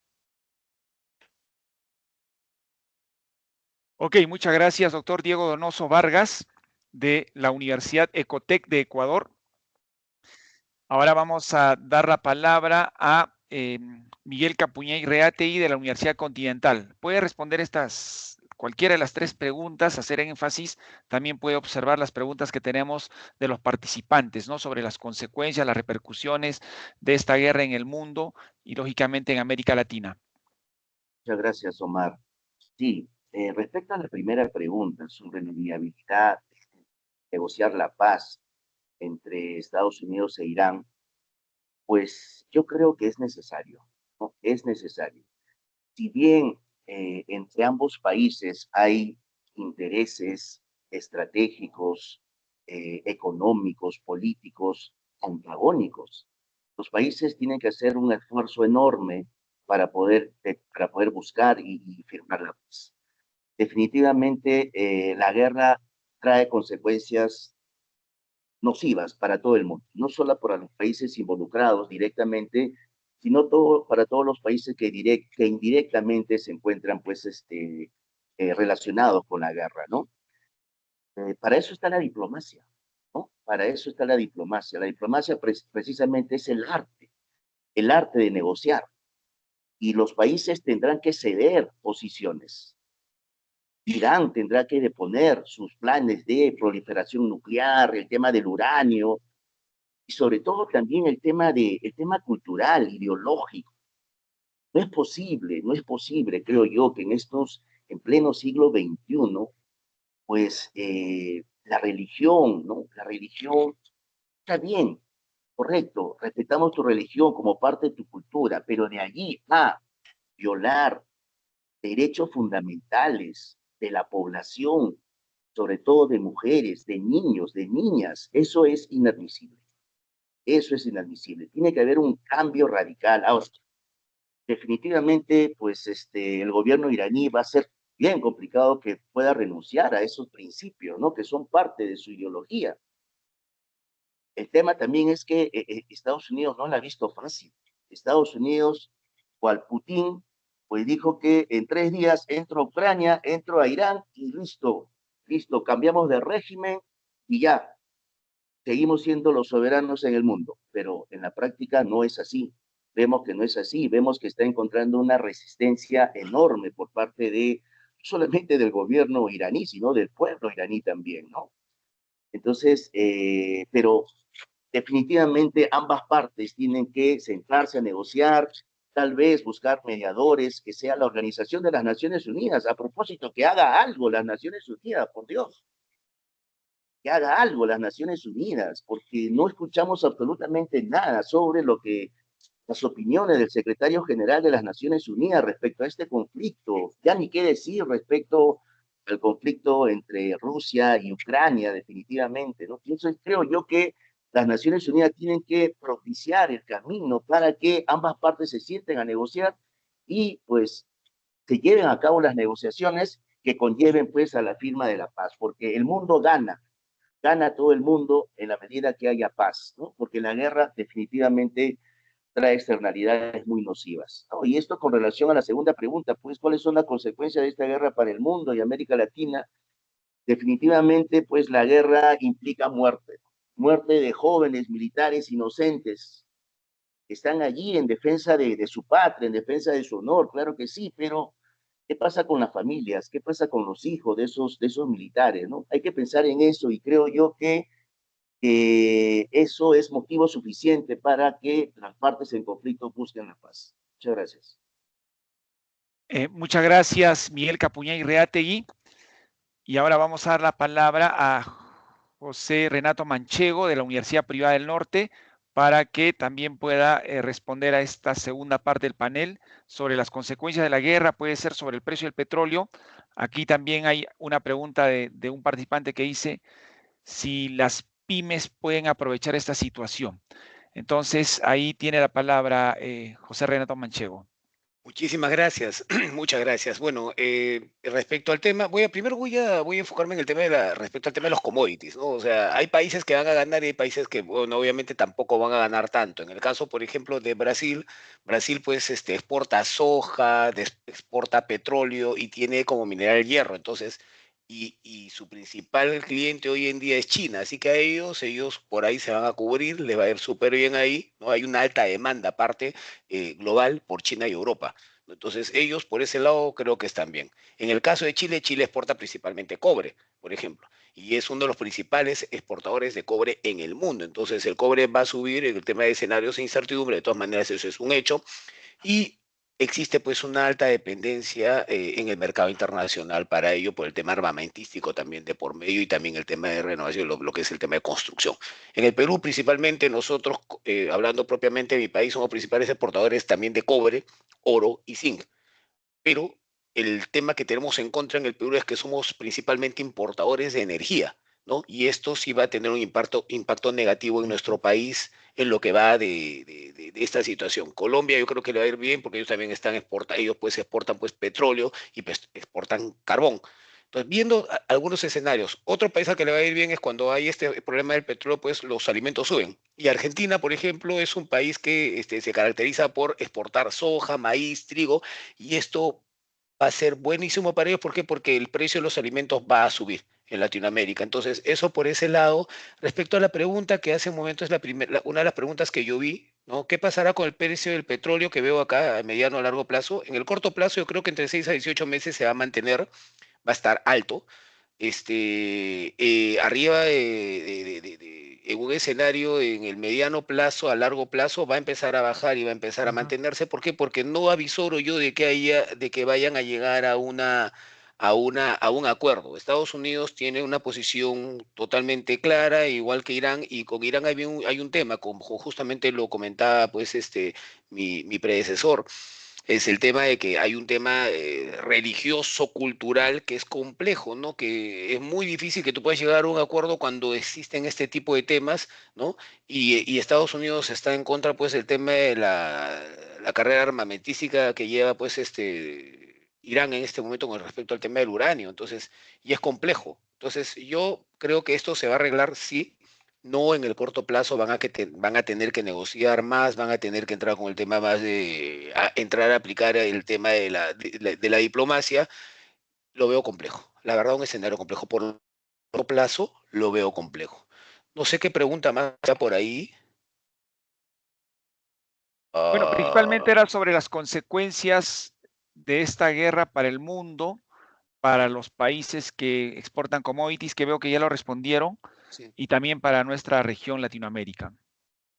B: Ok, muchas gracias, doctor Diego Donoso Vargas. de la Universidad Ecotec de Ecuador. Ahora vamos a dar la palabra a Miguel Capuñay Reategui de la Universidad Continental. Puede responder cualquiera de las tres preguntas, hacer énfasis, también puede observar las preguntas que tenemos de los participantes, ¿no? Sobre las consecuencias, las repercusiones de esta guerra en el mundo y lógicamente en América Latina.
A: Muchas gracias, Omar. Sí, respecto a la primera pregunta sobre la viabilidad de negociar la paz entre Estados Unidos e Irán, pues yo creo que es necesario, ¿no? Es necesario. Si bien entre ambos países hay intereses estratégicos, económicos, políticos, antagónicos, los países tienen que hacer un esfuerzo enorme para poder buscar y firmar la paz. Definitivamente, la guerra trae consecuencias nocivas para todo el mundo, no solo para los países involucrados directamente, sino para todos los países que indirectamente se encuentran pues, relacionados con la guerra, ¿no? Para eso está la diplomacia, ¿no? Para eso está la diplomacia. La diplomacia precisamente es el arte de negociar, y los países tendrán que ceder posiciones. Irán tendrá que deponer sus planes de proliferación nuclear, el tema del uranio, y sobre todo también el tema cultural, ideológico. No es posible, creo yo, que en pleno siglo XXI, pues la religión, ¿no? La religión está bien, correcto, respetamos tu religión como parte de tu cultura, pero de allí a violar derechos fundamentales de la población, sobre todo de mujeres, de niños, de niñas, eso es inadmisible. Eso es inadmisible. Tiene que haber un cambio radical. Ahora, definitivamente, pues el gobierno iraní va a ser bien complicado que pueda renunciar a esos principios, ¿no? Que son parte de su ideología. El tema también es que Estados Unidos no la ha visto fácil. Estados Unidos, cual Putin, pues dijo que en 3 días entro a Ucrania, entro a Irán y listo, cambiamos de régimen y ya, seguimos siendo los soberanos en el mundo, pero en la práctica no es así. Vemos que no es así, vemos que está encontrando una resistencia enorme por parte no solamente del gobierno iraní, sino del pueblo iraní también, ¿no? Entonces, pero definitivamente ambas partes tienen que sentarse a negociar, tal vez buscar mediadores, que sea la Organización de las Naciones Unidas. A propósito, que haga algo las Naciones Unidas, por Dios, que haga algo las Naciones Unidas, porque no escuchamos absolutamente nada sobre las opiniones del secretario general de las Naciones Unidas respecto a este conflicto. Ya ni qué decir respecto al conflicto entre Rusia y Ucrania, definitivamente, ¿no? Creo yo que las Naciones Unidas tienen que propiciar el camino para que ambas partes se sienten a negociar y pues se lleven a cabo las negociaciones que conlleven pues a la firma de la paz, porque el mundo gana todo el mundo en la medida que haya paz, ¿no? Porque la guerra definitivamente trae externalidades muy nocivas, ¿no? Y esto con relación a la segunda pregunta, pues, ¿cuáles son las consecuencias de esta guerra para el mundo y América Latina? Definitivamente, pues, la guerra implica muerte de jóvenes militares inocentes que están allí en defensa de su patria, en defensa de su honor, claro que sí, pero ¿qué pasa con las familias? ¿Qué pasa con los hijos de esos militares, ¿no? Hay que pensar en eso y creo yo que eso es motivo suficiente para que las partes en conflicto busquen la paz. Muchas gracias.
B: Muchas gracias, Miguel Capuñay Reategui. Y ahora vamos a dar la palabra a José Renato Manchego de la Universidad Privada del Norte para que también pueda responder a esta segunda parte del panel sobre las consecuencias de la guerra, puede ser sobre el precio del petróleo. Aquí también hay una pregunta de un participante que dice si las pymes pueden aprovechar esta situación. Entonces, ahí tiene la palabra José Renato Manchego.
H: Muchísimas gracias, muchas gracias. Bueno, respecto al tema, primero voy a enfocarme en el tema respecto al tema de los commodities, ¿no? O sea, hay países que van a ganar y hay países que, bueno, obviamente tampoco van a ganar tanto. En el caso, por ejemplo, de Brasil, Brasil pues exporta soja, exporta petróleo y tiene como mineral el hierro. Entonces, y su principal cliente hoy en día es China, así que a ellos por ahí se van a cubrir, les va a ir súper bien ahí, ¿no? Hay una alta demanda aparte global por China y Europa. Entonces ellos por ese lado creo que están bien. En el caso de Chile, Chile exporta principalmente cobre, por ejemplo, y es uno de los principales exportadores de cobre en el mundo. Entonces el cobre va a subir en el tema de escenarios de incertidumbre, de todas maneras eso es un hecho. Y existe pues una alta dependencia en el mercado internacional para ello por el tema armamentístico también de por medio y también el tema de renovación, lo que es el tema de construcción. En el Perú principalmente nosotros, hablando propiamente de mi país, somos principales exportadores también de cobre, oro y zinc. Pero el tema que tenemos en contra en el Perú es que somos principalmente importadores de energía, ¿no? Y esto sí va a tener un impacto negativo en nuestro país en lo que va de esta situación. Colombia yo creo que le va a ir bien porque ellos también están exportando, ellos pues exportan pues petróleo y pues exportan carbón. Entonces, viendo algunos escenarios, otro país al que le va a ir bien es cuando hay este problema del petróleo, pues los alimentos suben. Y Argentina, por ejemplo, es un país que se caracteriza por exportar soja, maíz, trigo, y esto va a ser buenísimo para ellos. ¿Por qué? Porque el precio de los alimentos va a subir en Latinoamérica. Entonces, eso por ese lado. Respecto a la pregunta que hace un momento es una de las preguntas que yo vi, ¿no? ¿Qué pasará con el precio del petróleo que veo acá a mediano o largo plazo? En el corto plazo, yo creo que entre 6 a 18 meses se va a mantener, va a estar alto, arriba en un escenario en el mediano plazo, a largo plazo, va a empezar a bajar y va a empezar a mantenerse. ¿Por qué? Porque no avisoro yo de que vayan a llegar a a un acuerdo. Estados Unidos tiene una posición totalmente clara, igual que Irán, y con Irán hay un tema, como justamente lo comentaba pues mi predecesor, es el tema de que hay un tema religioso, cultural, que es complejo, ¿no? Que es muy difícil que tú puedas llegar a un acuerdo cuando existen este tipo de temas, ¿no? Y Estados Unidos está en contra, pues, del tema de la carrera armamentística que lleva, pues, Irán en este momento con respecto al tema del uranio. Entonces, y es complejo. Entonces, yo creo que esto se va a arreglar, sí. No en el corto plazo van a tener que negociar más, van a tener que entrar con el tema más entrar a aplicar el tema de la diplomacia. Lo veo complejo. La verdad, un escenario complejo. Por largo plazo, lo veo complejo. No sé qué pregunta más está por ahí.
B: Bueno, principalmente era sobre las consecuencias de esta guerra para el mundo, para los países que exportan commodities, que veo que ya lo respondieron,
H: Sí.
B: y también para nuestra región Latinoamérica.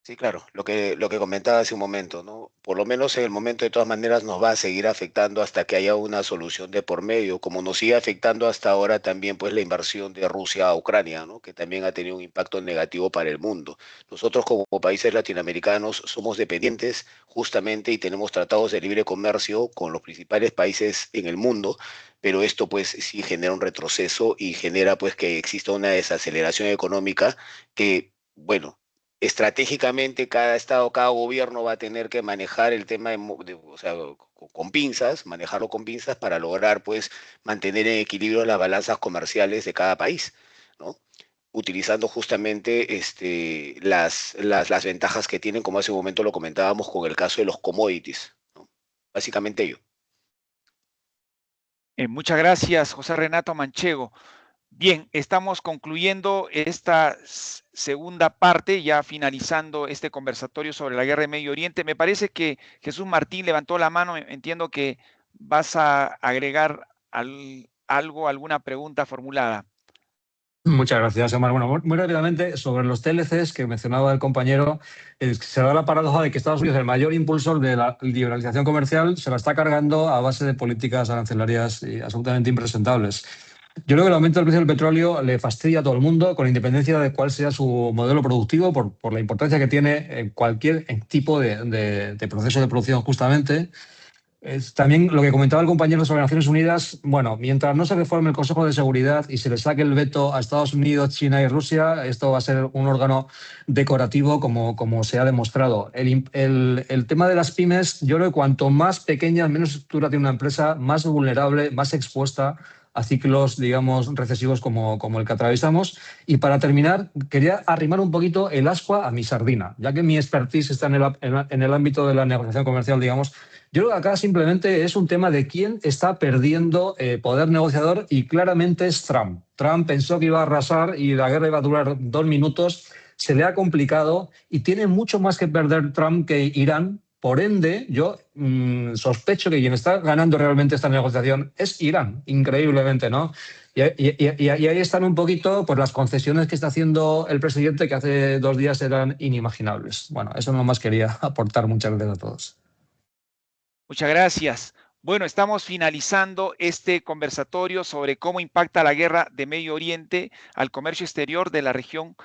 H: Sí, claro, lo que comentaba hace un momento, ¿no? Por lo menos en el momento, de todas maneras, nos va a seguir afectando hasta que haya una solución de por medio, como nos sigue afectando hasta ahora también, pues, la invasión de Rusia a Ucrania, ¿no? Que también ha tenido un impacto negativo para el mundo. Nosotros, como países latinoamericanos, somos dependientes justamente y tenemos tratados de libre comercio con los principales países en el mundo, pero esto, pues, sí genera un retroceso y genera, pues, que exista una desaceleración económica que, bueno, estratégicamente cada estado, cada gobierno va a tener que manejar el tema o sea, con pinzas, manejarlo con pinzas para lograr pues mantener en equilibrio las balanzas comerciales de cada país, ¿no? Utilizando justamente las ventajas que tienen, como hace un momento lo comentábamos con el caso de los commodities, ¿no? Básicamente ello.
B: Muchas gracias, José Renato Manchego. Bien, estamos concluyendo esta segunda parte, ya finalizando este conversatorio sobre la guerra de Medio Oriente. Me parece que Jesús Martín levantó la mano. Entiendo que vas a agregar alguna pregunta formulada.
C: Muchas gracias, Omar. Bueno, muy rápidamente, sobre los TLCs que mencionaba el compañero, se da la paradoja de que Estados Unidos, el mayor impulsor de la liberalización comercial, se la está cargando a base de políticas arancelarias absolutamente impresentables. Yo creo que el aumento del precio del petróleo le fastidia a todo el mundo, con independencia de cuál sea su modelo productivo, por la importancia que tiene en cualquier tipo de proceso de producción, justamente. También lo que comentaba el compañero sobre Naciones Unidas, bueno, mientras no se reforme el Consejo de Seguridad y se le saque el veto a Estados Unidos, China y Rusia, esto va a ser un órgano decorativo como se ha demostrado. El tema de las pymes, yo creo que cuanto más pequeña, menos estructura tiene una empresa, más vulnerable, más expuesta a ciclos, digamos, recesivos como el que atravesamos. Y para terminar, quería arrimar un poquito el ascua a mi sardina, ya que mi expertise está en el ámbito de la negociación comercial, digamos. Yo creo que acá simplemente es un tema de quién está perdiendo poder negociador y claramente es Trump. Trump pensó que iba a arrasar y la guerra iba a durar 2 minutos. Se le ha complicado y tiene mucho más que perder Trump que Irán. Por ende, yo sospecho que quien está ganando realmente esta negociación es Irán, increíblemente, ¿no? Y ahí están un poquito pues, las concesiones que está haciendo el presidente, que hace 2 días eran inimaginables. Bueno, eso nomás quería aportar. Muchas gracias a todos.
B: Muchas gracias. Bueno, estamos finalizando este conversatorio sobre cómo impacta la guerra de Medio Oriente al comercio exterior de la región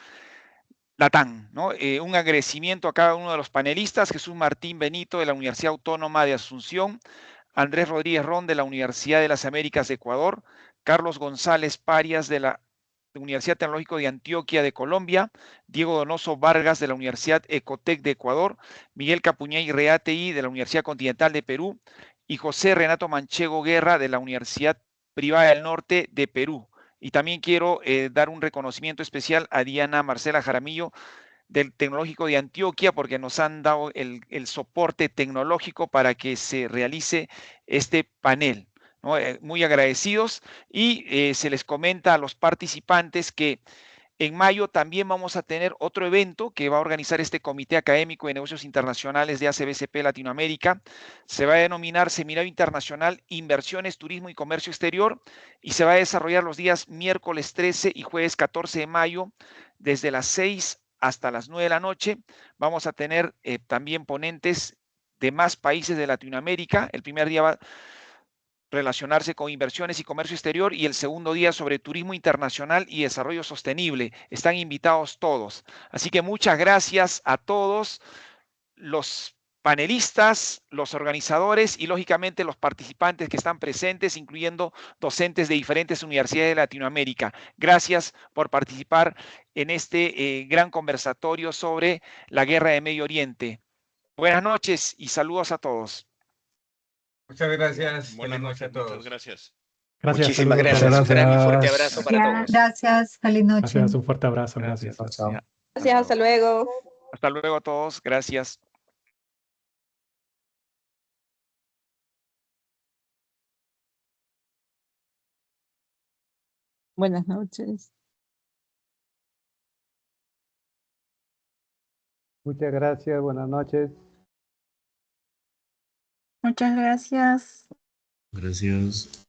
B: Latam, ¿no? Un agradecimiento a cada uno de los panelistas: Jesús Martín Benito de la Universidad Autónoma de Asunción, Andrés Rodríguez Ron de la Universidad de las Américas de Ecuador, Carlos González Parias de la Universidad Tecnológica de Antioquia de Colombia, Diego Donoso Vargas de la Universidad Ecotec de Ecuador, Miguel Capuñay Reatei de la Universidad Continental de Perú y José Renato Manchego Guerra de la Universidad Privada del Norte de Perú. Y también quiero dar un reconocimiento especial a Diana Marcela Jaramillo del Tecnológico de Antioquia, porque nos han dado el soporte tecnológico para que se realice este panel, ¿no? Muy agradecidos. Y se les comenta a los participantes que en mayo también vamos a tener otro evento que va a organizar este Comité Académico de Negocios Internacionales de ACBCP Latinoamérica. Se va a denominar Seminario Internacional Inversiones, Turismo y Comercio Exterior y se va a desarrollar los días miércoles 13 y jueves 14 de mayo desde las 6 hasta las 9 de la noche. Vamos a tener también ponentes de más países de Latinoamérica. El primer día va a relacionarse con inversiones y comercio exterior y el segundo día sobre turismo internacional y desarrollo sostenible. Están invitados todos. Así que muchas gracias a todos los panelistas, los organizadores y lógicamente los participantes que están presentes, incluyendo docentes de diferentes universidades de Latinoamérica. Gracias por participar en este gran conversatorio sobre la guerra de Medio Oriente. Buenas noches y saludos a todos.
F: Muchas gracias.
G: Buenas noches
F: a todos.
G: muchas gracias.
D: Gracias.
H: Muchísimas
D: saludos.
H: gracias. Un gran y fuerte
C: Gracias.
H: abrazo para todos.
E: Gracias, feliz noche.
D: Gracias, un fuerte abrazo. Gracias.
C: Chao.
I: Gracias, hasta luego.
B: Hasta luego a todos. Gracias.
I: Buenas noches.
J: Muchas gracias, buenas noches.
E: Muchas gracias.
K: Gracias.